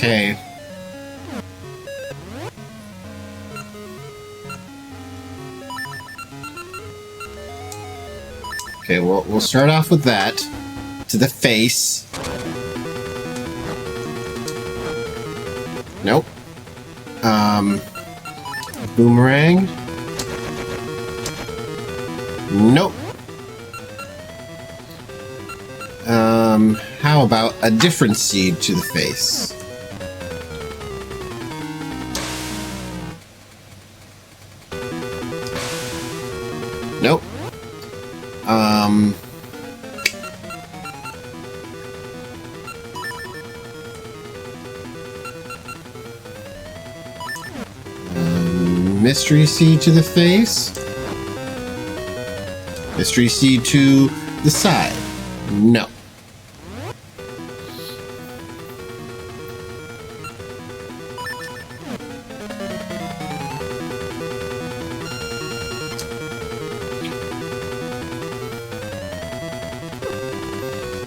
Okay. Okay, well, we'll start off with that. To the face. Nope. Boomerang. Nope. How about a different seed to the face? Nope. Mystery seed to the face. Mystery seed to the side. No.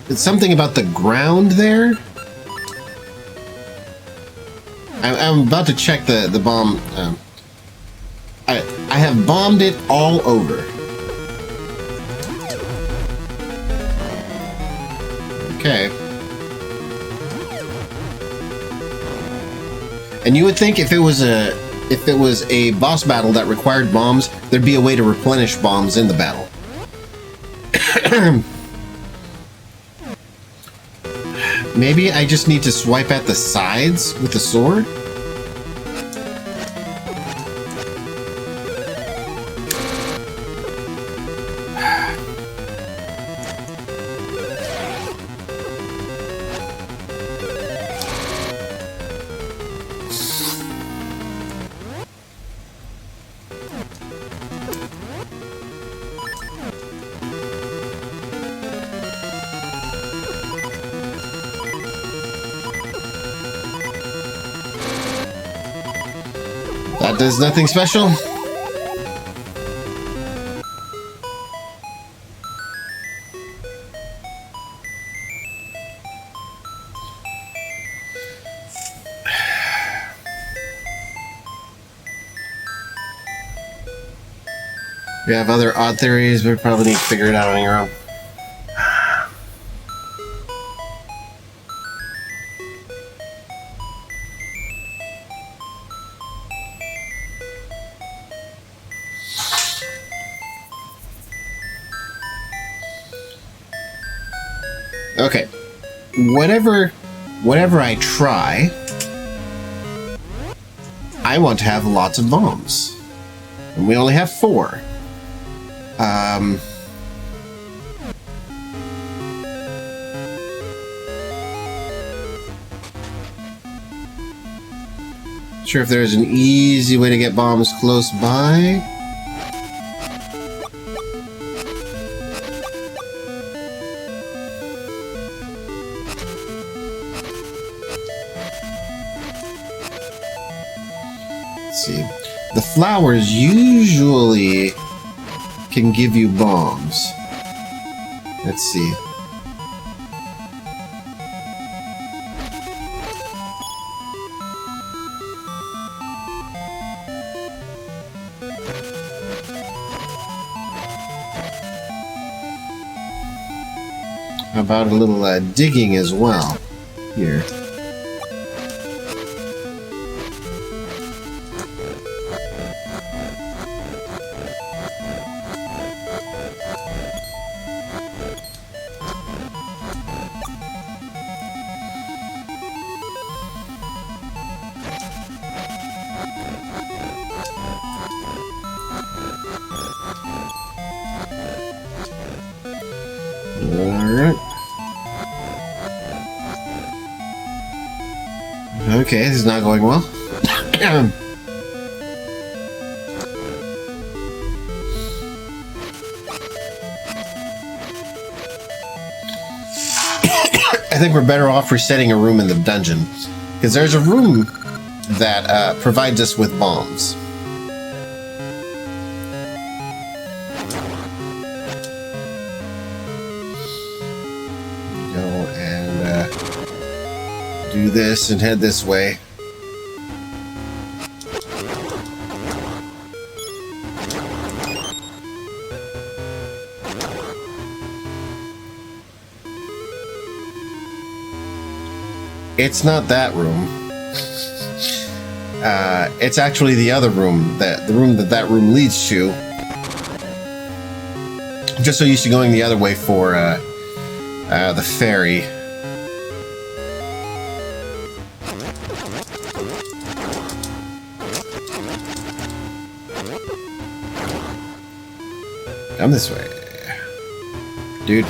It's something about the ground there. I'm about to check the bomb. I have bombed it all over. Okay. And you would think if it was a boss battle that required bombs, there'd be a way to replenish bombs in the battle. Maybe I just need to swipe at the sides with the sword? That does nothing special. We have other odd theories, but we probably need to figure it out on your own. Okay, whatever I try, I want to have lots of bombs, and we only have 4. Sure if there's an easy way to get bombs close by. See, the flowers usually can give you bombs. Let's see. How about a little digging as well here? Alright. Okay, this is not going well. I think we're better off resetting a room in the dungeon, because there's a room that provides us with bombs. do this and head this way. It's not that room. It's actually the other room, the room that room leads to. I'm just so used to going the other way for the ferry. Come this way, dude.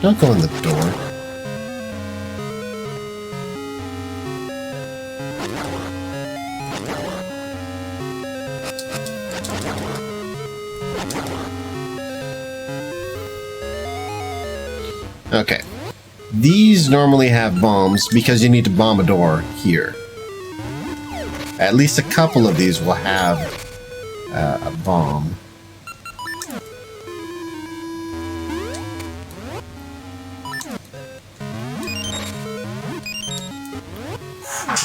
Don't go in the door. Okay. These normally have bombs because you need to bomb a door here. At least a couple of these will have a bomb.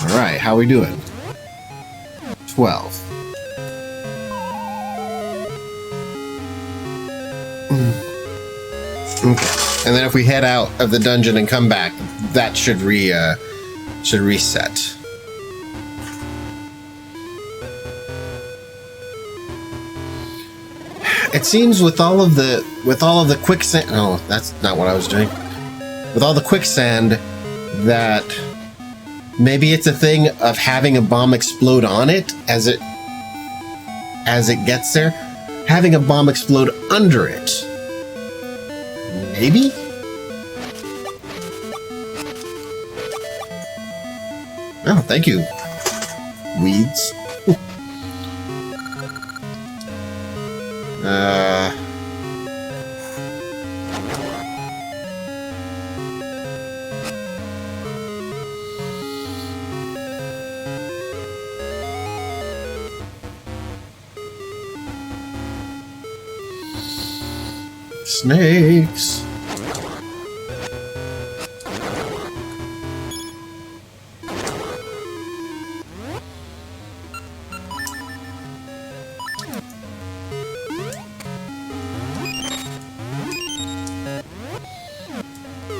Alright, how we doing? 12. Okay. And then if we head out of the dungeon and come back, that should reset. It seems with all of the quicksand. Oh, that's not what I was doing. With all the quicksand, that maybe it's a thing of having a bomb explode on it as it gets there, having a bomb explode under it. Maybe? Oh, thank you, weeds. Snakes.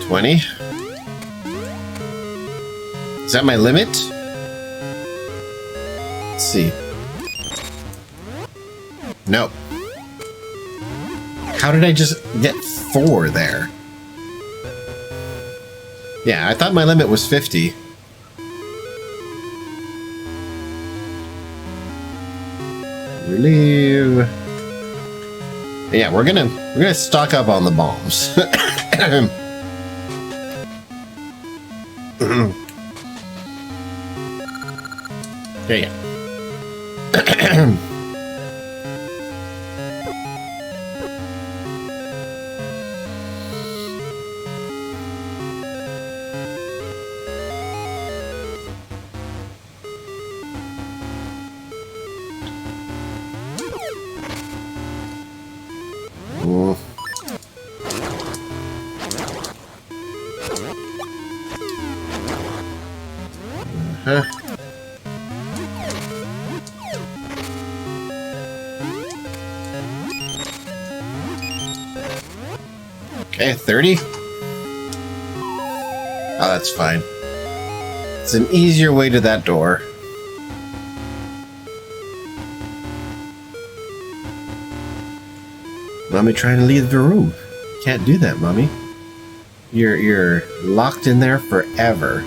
$20. Is that my limit? Let's see. No. How did I just get 4 there? Yeah, I thought my limit was 50. Relieve. Yeah, we're gonna stock up on the bombs. Yeah. Okay, 30. Oh, that's fine. It's an easier way to that door. Mommy trying to leave the room. Can't do that, Mommy. You're locked in there forever.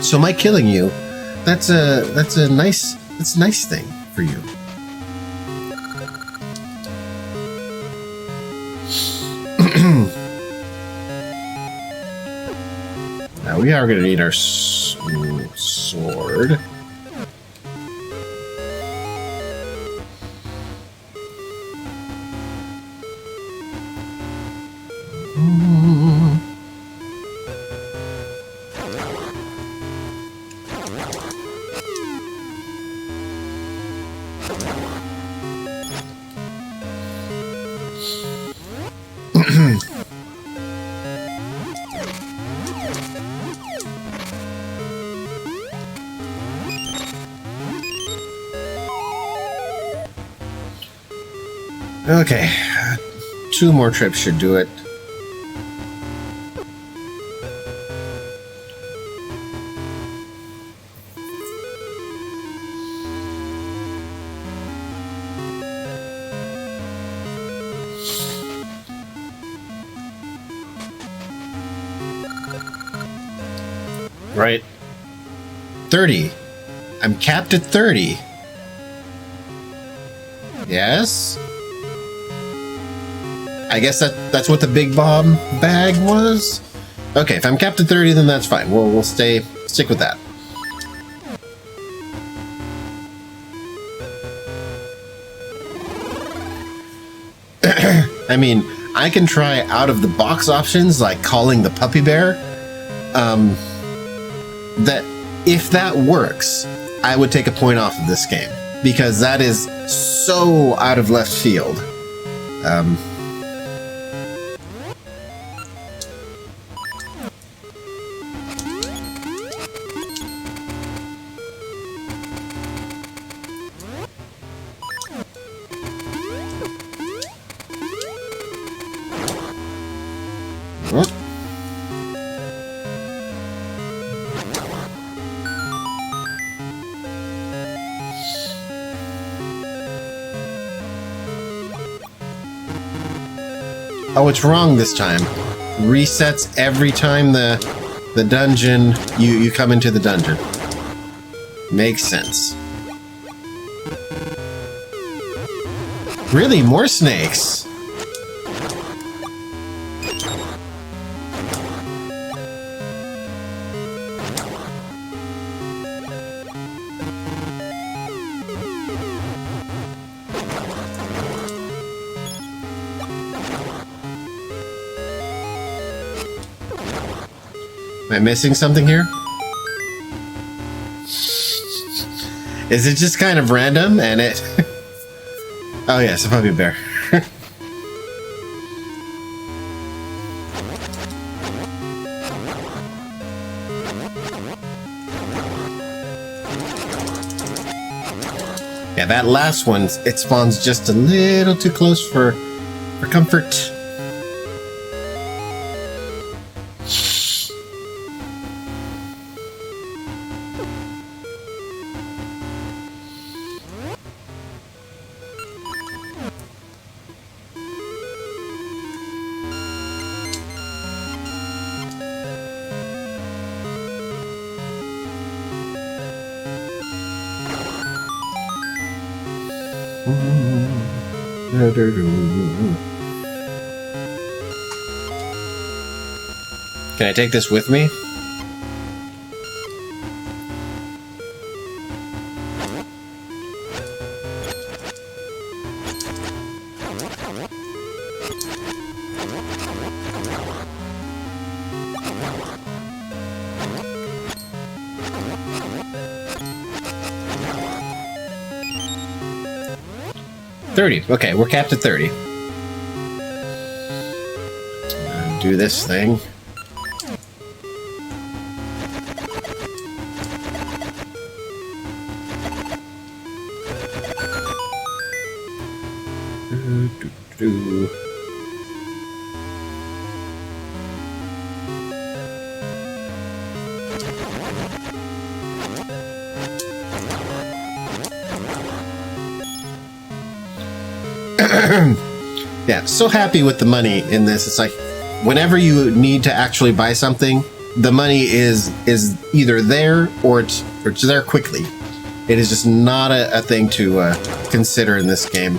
So my killing you, that's a nice thing for you. Now we are going to need our sword. Okay, 2 more trips should do it. Right. 30. I'm capped at 30. Yes? I guess that's what the big bomb bag was? Okay, if I'm capped at 30, then that's fine. We'll stick with that. I mean, I can try out of the box options like calling the puppy bear. That if that works, I would take a point off of this game because that is so out of left field. Oh, it's wrong this time. Resets every time the dungeon you come into the dungeon. Makes sense. Really, more snakes. Am I missing something here? Is it just kind of random and it... Oh yes, a puppy bear. Yeah, that last one, it spawns just a little too close for comfort. Can I take this with me? $30. Okay, we're capped at 30. Do this thing. Yeah, so happy with the money in this. It's like whenever you need to actually buy something, the money is either there or it's there quickly. It is just not a thing to consider in this game.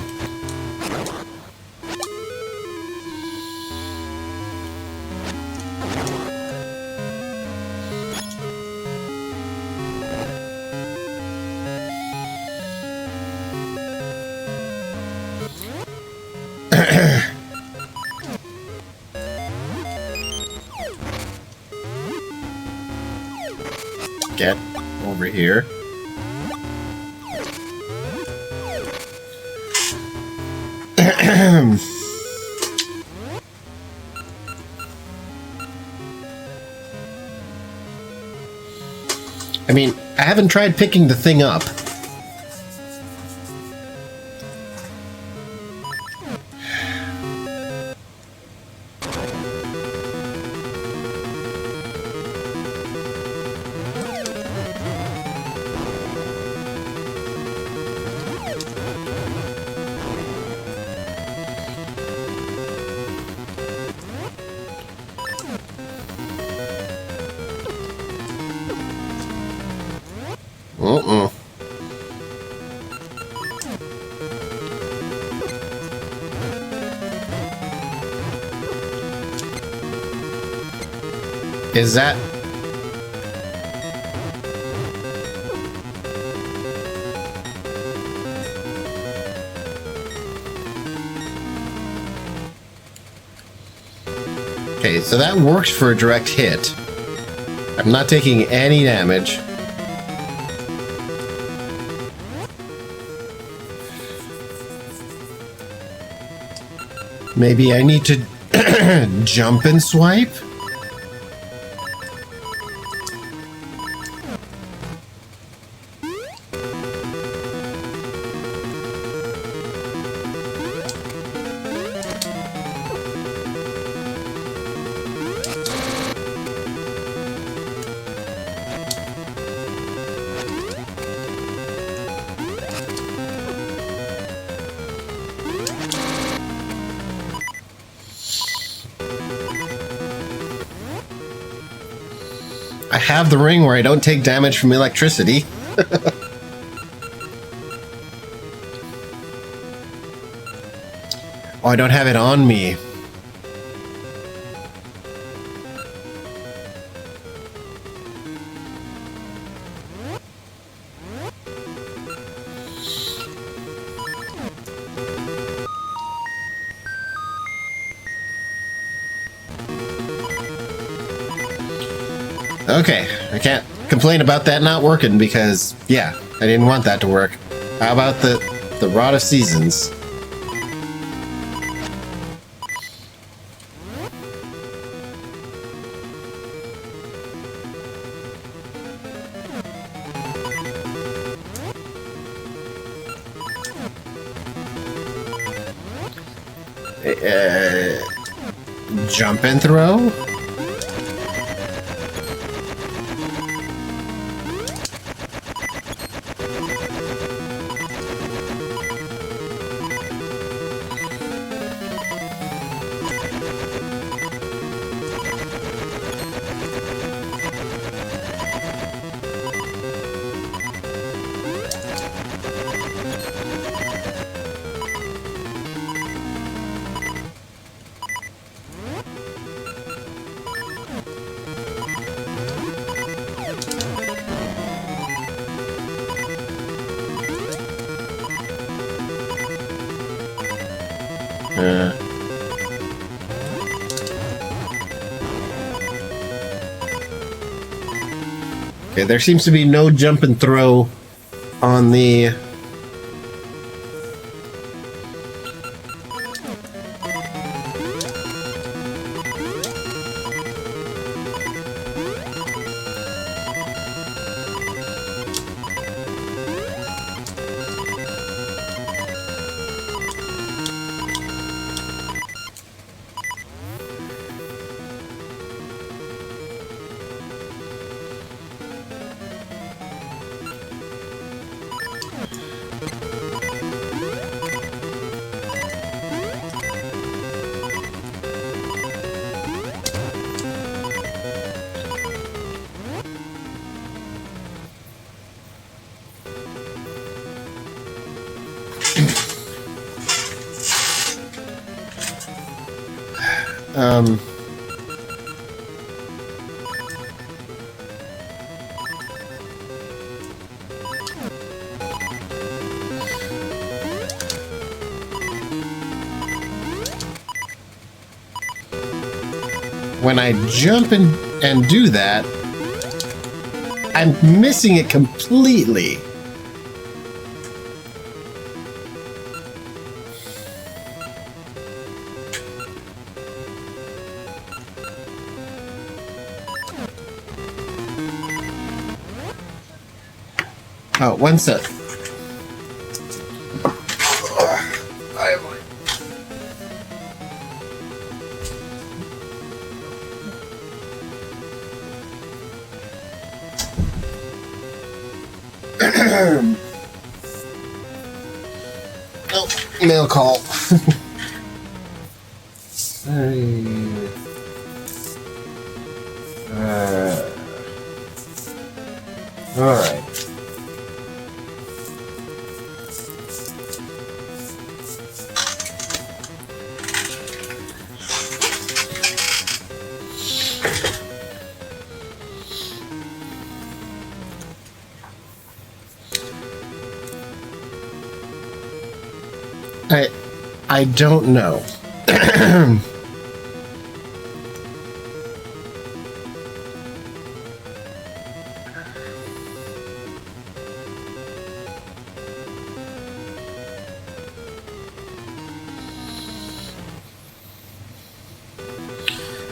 Get over here. I mean, I haven't tried picking the thing up. Uh-uh. Is that... Okay, so that works for a direct hit. I'm not taking any damage. Maybe I need to jump and swipe? I have the ring where I don't take damage from electricity. Oh, I don't have it on me. Okay, I can't complain about that not working because, yeah, I didn't want that to work. How about the Rod of Seasons? Jump and throw? Okay, there seems to be no jump and throw on the... When I jump and do that, I'm missing it completely. Oh, one sec. Oh, mail call. All right. I don't know.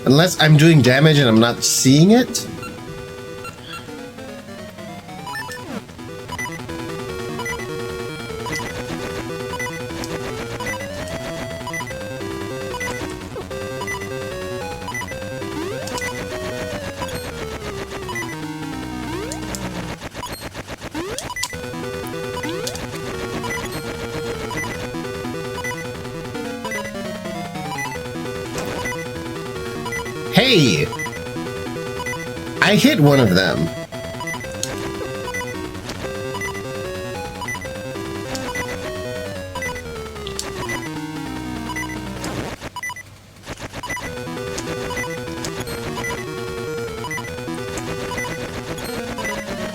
Unless I'm doing damage and I'm not seeing it. Hey! I hit one of them.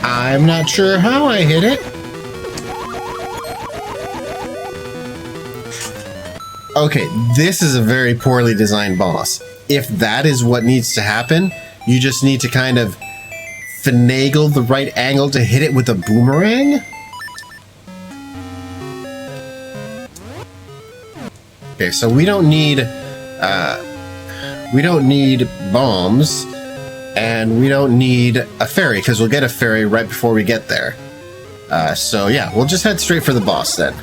I'm not sure how I hit it. Okay, this is a very poorly designed boss. If that is what needs to happen, you just need to kind of finagle the right angle to hit it with a boomerang. Okay, so we don't need bombs, and we don't need a fairy because we'll get a fairy right before we get there. So yeah, we'll just head straight for the boss then.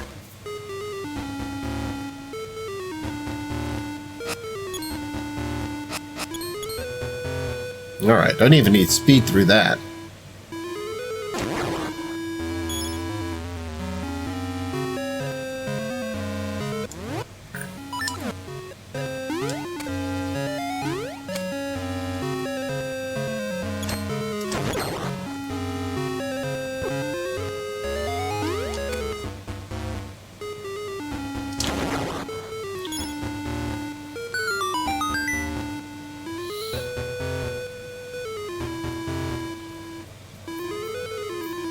Alright, don't even need speed through that.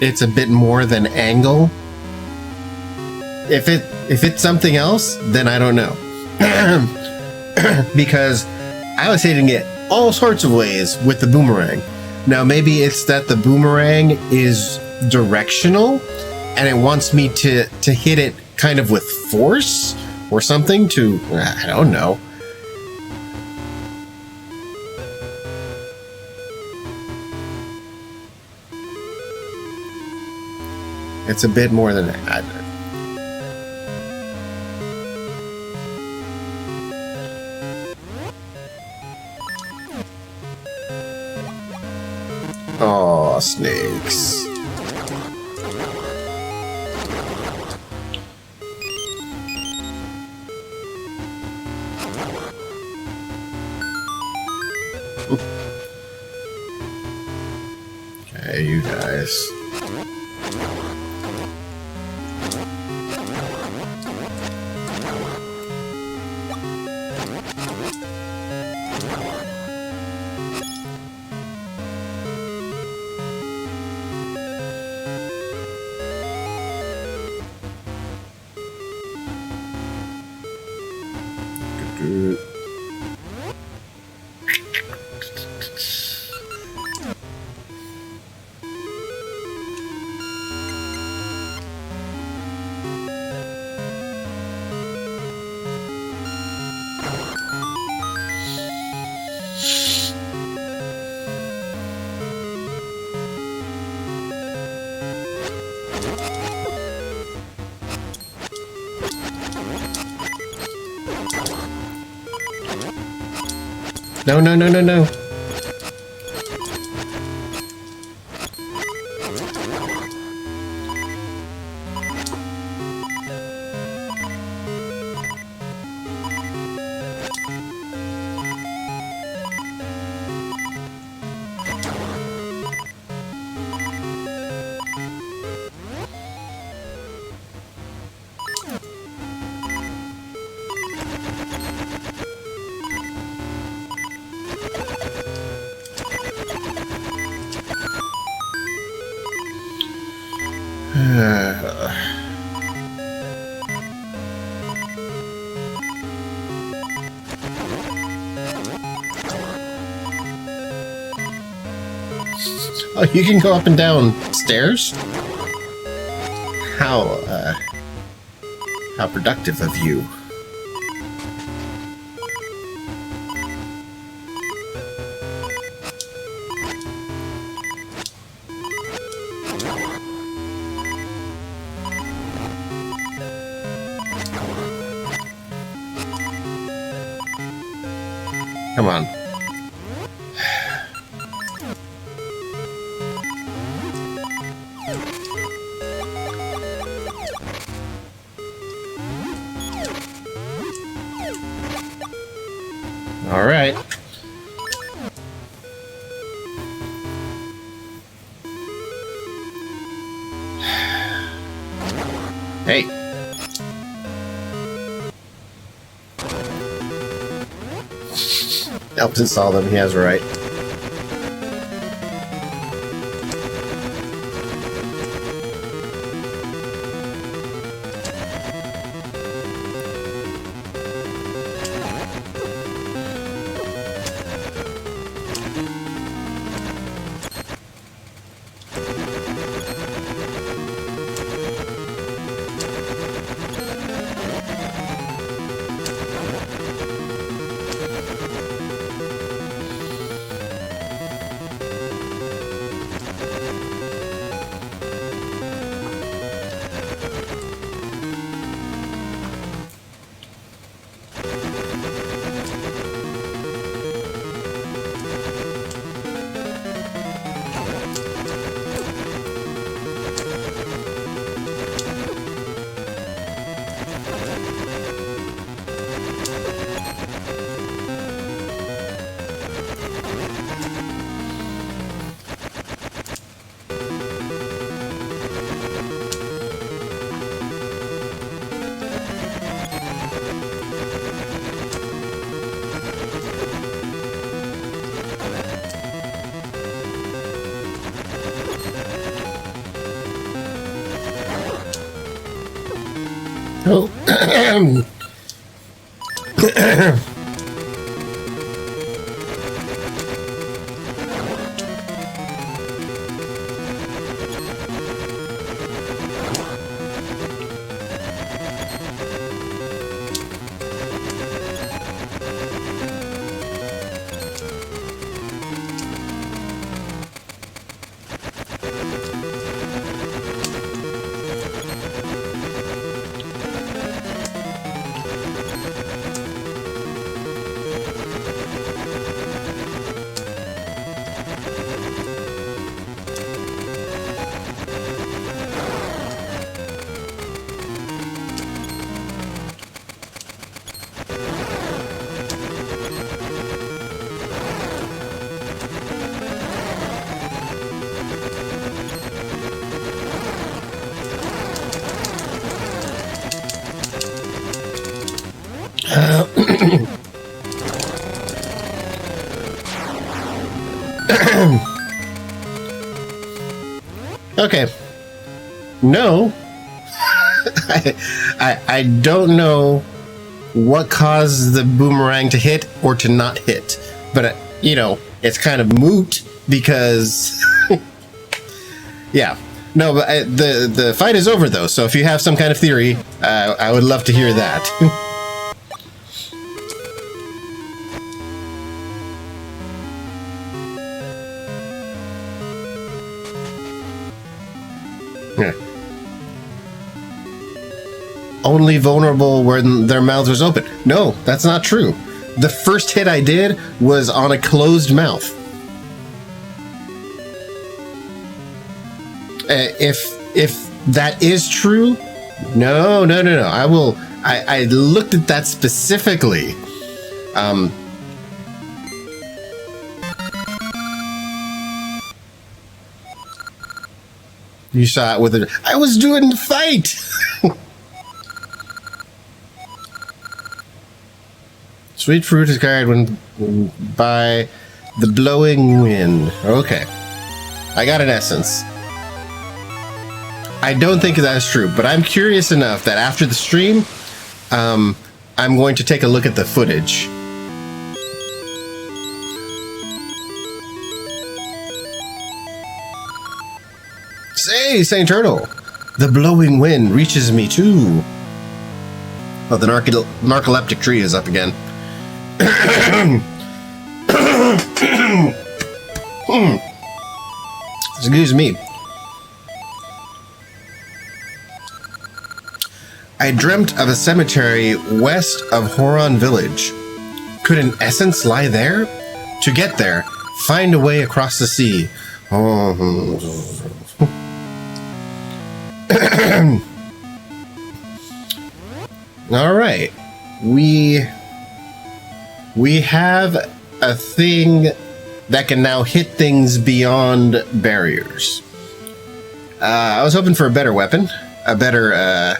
It's a bit more than angle. If it's something else, then I don't know. Because I was hitting it all sorts of ways with the boomerang. Now maybe it's that the boomerang is directional and it wants me to hit it kind of with force or something to, I don't know. It's a bit more than that. Aw, snakes. Okay, you guys. No, no, no, no, no. Oh, you can go up and down stairs? How productive of you. Come on. All right. Hey. Helps install them, he has a right. Oh. Okay. No. I don't know what caused the boomerang to hit or to not hit. But, you know, it's kind of moot because... yeah. No, but the fight is over, though. So if you have some kind of theory, I would love to hear that. Yeah. Only vulnerable when their mouths was open. No, that's not true. The first hit I did was on a closed mouth. If that is true, no. I looked at that specifically. You saw it with it. I was doing the fight. Sweet fruit is carried when by the blowing wind. Okay, I got an essence. I don't think that's true, but I'm curious enough that after the stream, I'm going to take a look at the footage. Say, St. Turtle, the blowing wind reaches me too. Oh, the narcoleptic tree is up again. Excuse me. I dreamt of a cemetery west of Horon Village. Could an essence lie there? To get there, find a way across the sea. All right. We have a thing that can now hit things beyond barriers. I was hoping for a better weapon, a better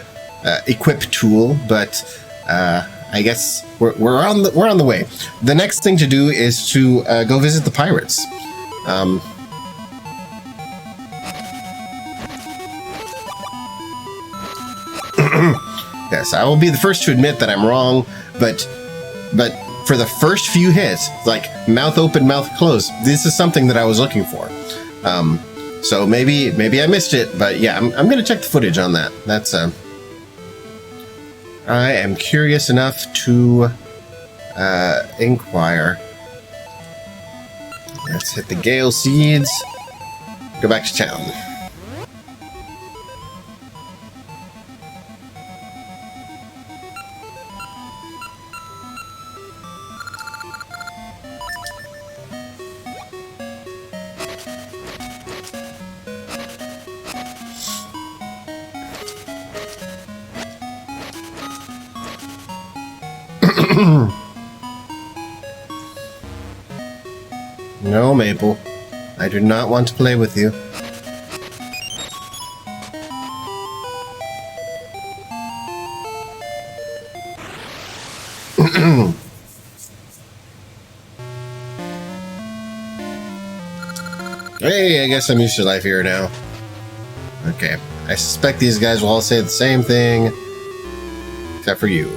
equip tool, but I guess we're on the way. The next thing to do is to go visit the pirates. Yes, I will be the first to admit that I'm wrong, but for the first few hits, like mouth open, mouth closed, this is something that I was looking for. So maybe I missed it, but yeah, I'm gonna check the footage on that. That's I am curious enough to inquire. Let's hit the Gale Seeds. Go back to town. No, Maple. I do not want to play with you. Hey, I guess I'm used to life here now. Okay. I suspect these guys will all say the same thing. Except for you.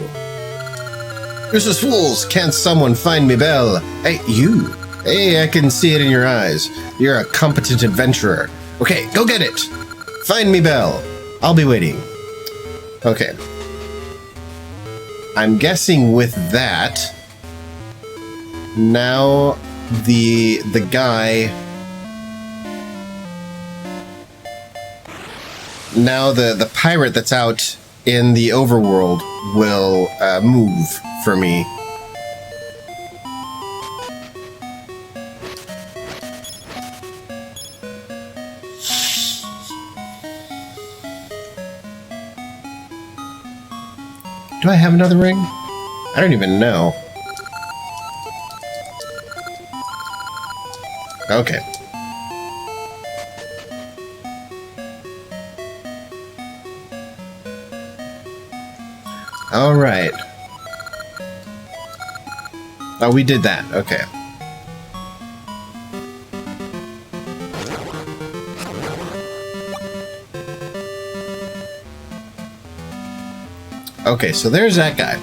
Useless fools! Can't someone find me, Belle? Hey, you! Hey, I can see it in your eyes. You're a competent adventurer. Okay, go get it! Find me, Belle. I'll be waiting. Okay. I'm guessing with that, now the guy... Now the pirate that's out in the overworld will move for me. Do I have another ring? I don't even know. Okay. All right. Oh, we did that. Okay. Okay, so there's that guy.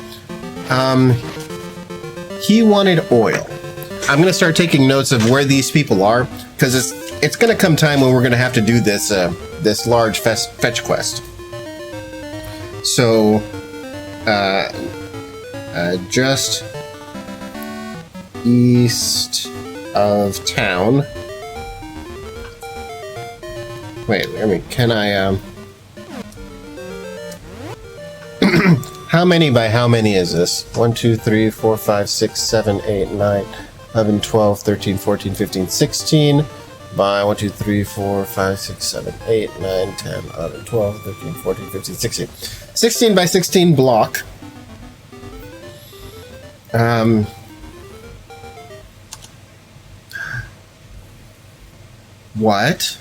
He wanted oil. I'm gonna start taking notes of where these people are, because it's gonna come time when we're gonna have to do this this large fetch quest. So, just east of town. Wait, I mean, can I? How many by how many is this? 1, 2, 3, 4, 5, 6, 7, 8, 9, 11, 12, 13, 14, 15, 16 by 1, 2, 3, 4, 5, 6, 7, 8, 9, 10, 11, 12, 13, 14, 15, 16. 16 by 16 block. What?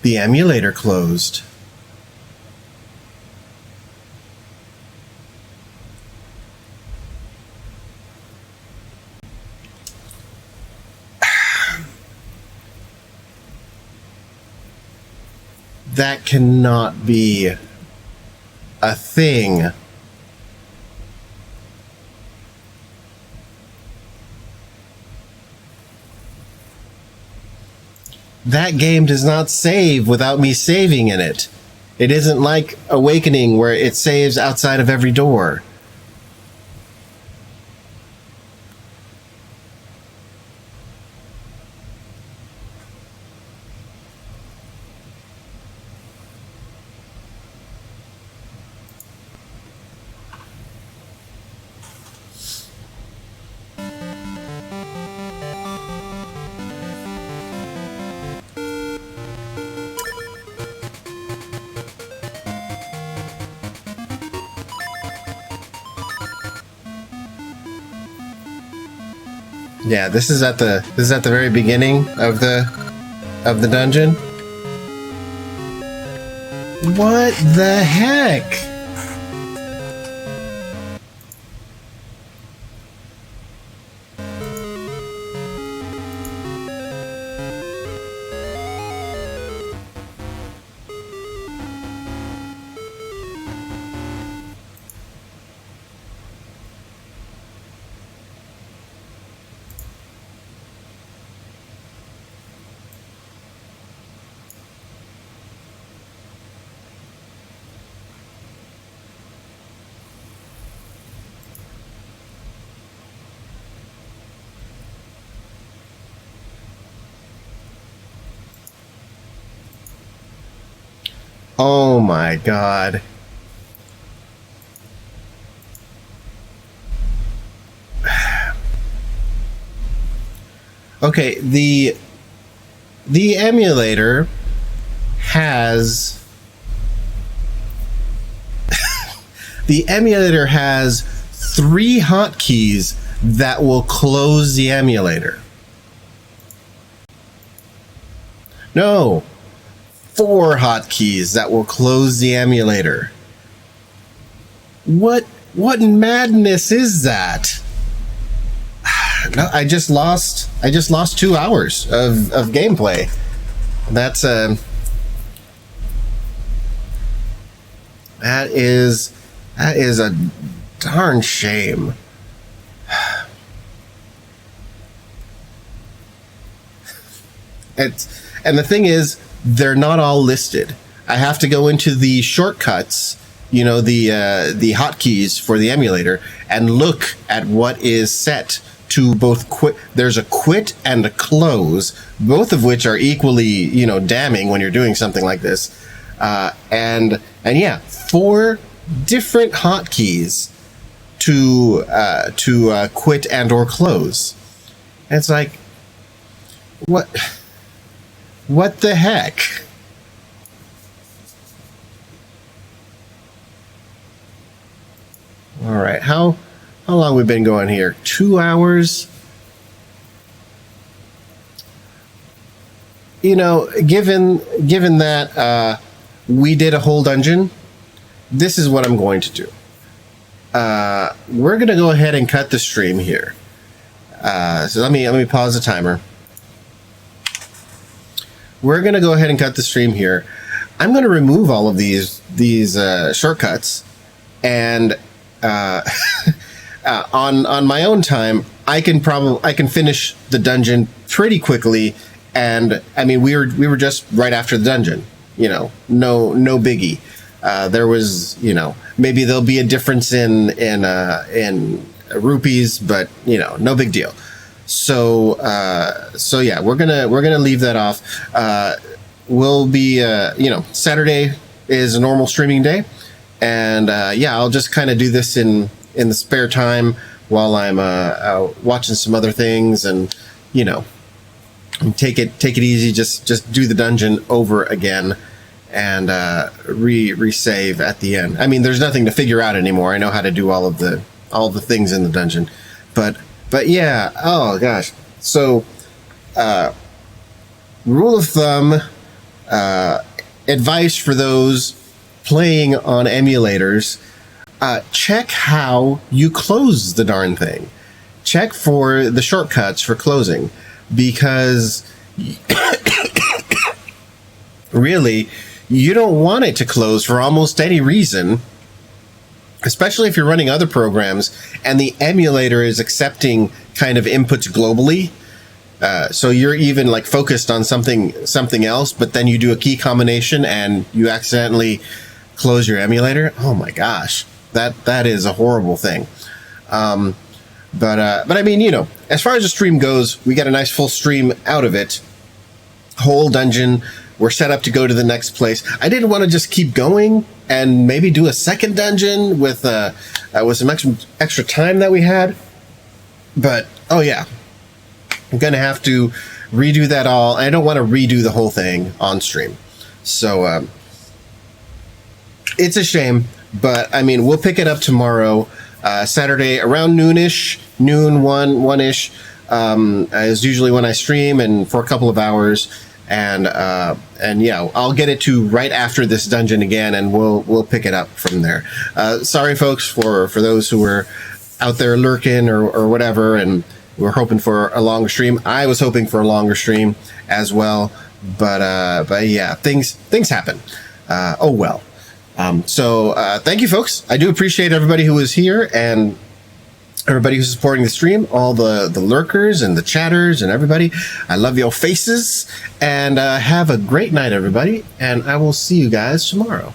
The emulator closed. That cannot be a thing. that game does not save without me saving in it. It isn't like Awakening where it saves outside of every door. Yeah, this is at the very beginning of the dungeon. What the heck? Oh my god. Okay, the emulator has the emulator has 3 hotkeys that will close the emulator. No, 4 hotkeys that will close the emulator. What madness is that? No, I just lost 2 hours of gameplay. That's that is a darn shame. And the thing is, they're not all listed. I have to go into the shortcuts, you know, the hotkeys for the emulator, and look at what is set to both quit. There's a quit and a close, both of which are equally, you know, damning when you're doing something like this. And yeah, 4 different hotkeys to quit and or close. And it's like, what the heck? All right, how long we been going here? 2 hours. You know, given that we did a whole dungeon, this is what I'm going to do. We're gonna go ahead and cut the stream here. So let me pause the timer. We're gonna go ahead and cut the stream here. I'm gonna remove all of these shortcuts, and on my own time, I can finish the dungeon pretty quickly. And I mean, we were just right after the dungeon. You know, no biggie. There was, you know, maybe there'll be a difference in rupees, but you know, no big deal. So yeah, we're gonna leave that off. We'll be, you know, Saturday is a normal streaming day, and yeah, I'll just kind of do this in the spare time while I'm watching some other things, and you know, take it easy. Just do the dungeon over again, and resave at the end. I mean, there's nothing to figure out anymore. I know how to do all the things in the dungeon, but yeah. Oh gosh. So, rule of thumb, advice for those playing on emulators: check how you close the darn thing. Check for the shortcuts for closing, because really, you don't want it to close for almost any reason, especially if you're running other programs and the emulator is accepting kind of inputs globally. So you're even like focused on something else, but then you do a key combination and you accidentally close your emulator. Oh my gosh, that is a horrible thing. But I mean, you know, as far as the stream goes, we got a nice full stream out of it. Whole dungeon. We're set up to go to the next place. I didn't want to just keep going and maybe do a second dungeon with some extra time that we had. But oh yeah, I'm gonna have to redo that all. I don't want to redo the whole thing on stream, so it's a shame. But I mean, we'll pick it up tomorrow, Saturday around noon, one-ish, is usually when I stream, and for a couple of hours. And yeah, I'll get it to right after this dungeon again, and we'll pick it up from there. Sorry, folks, for those who were out there lurking or whatever, and we're hoping for a longer stream. I was hoping for a longer stream as well, but yeah, things happen. Oh well. So thank you, folks. I do appreciate everybody who was here and everybody who's supporting the stream, all the lurkers and the chatters and everybody. I love your faces, and have a great night, everybody, and I will see you guys tomorrow.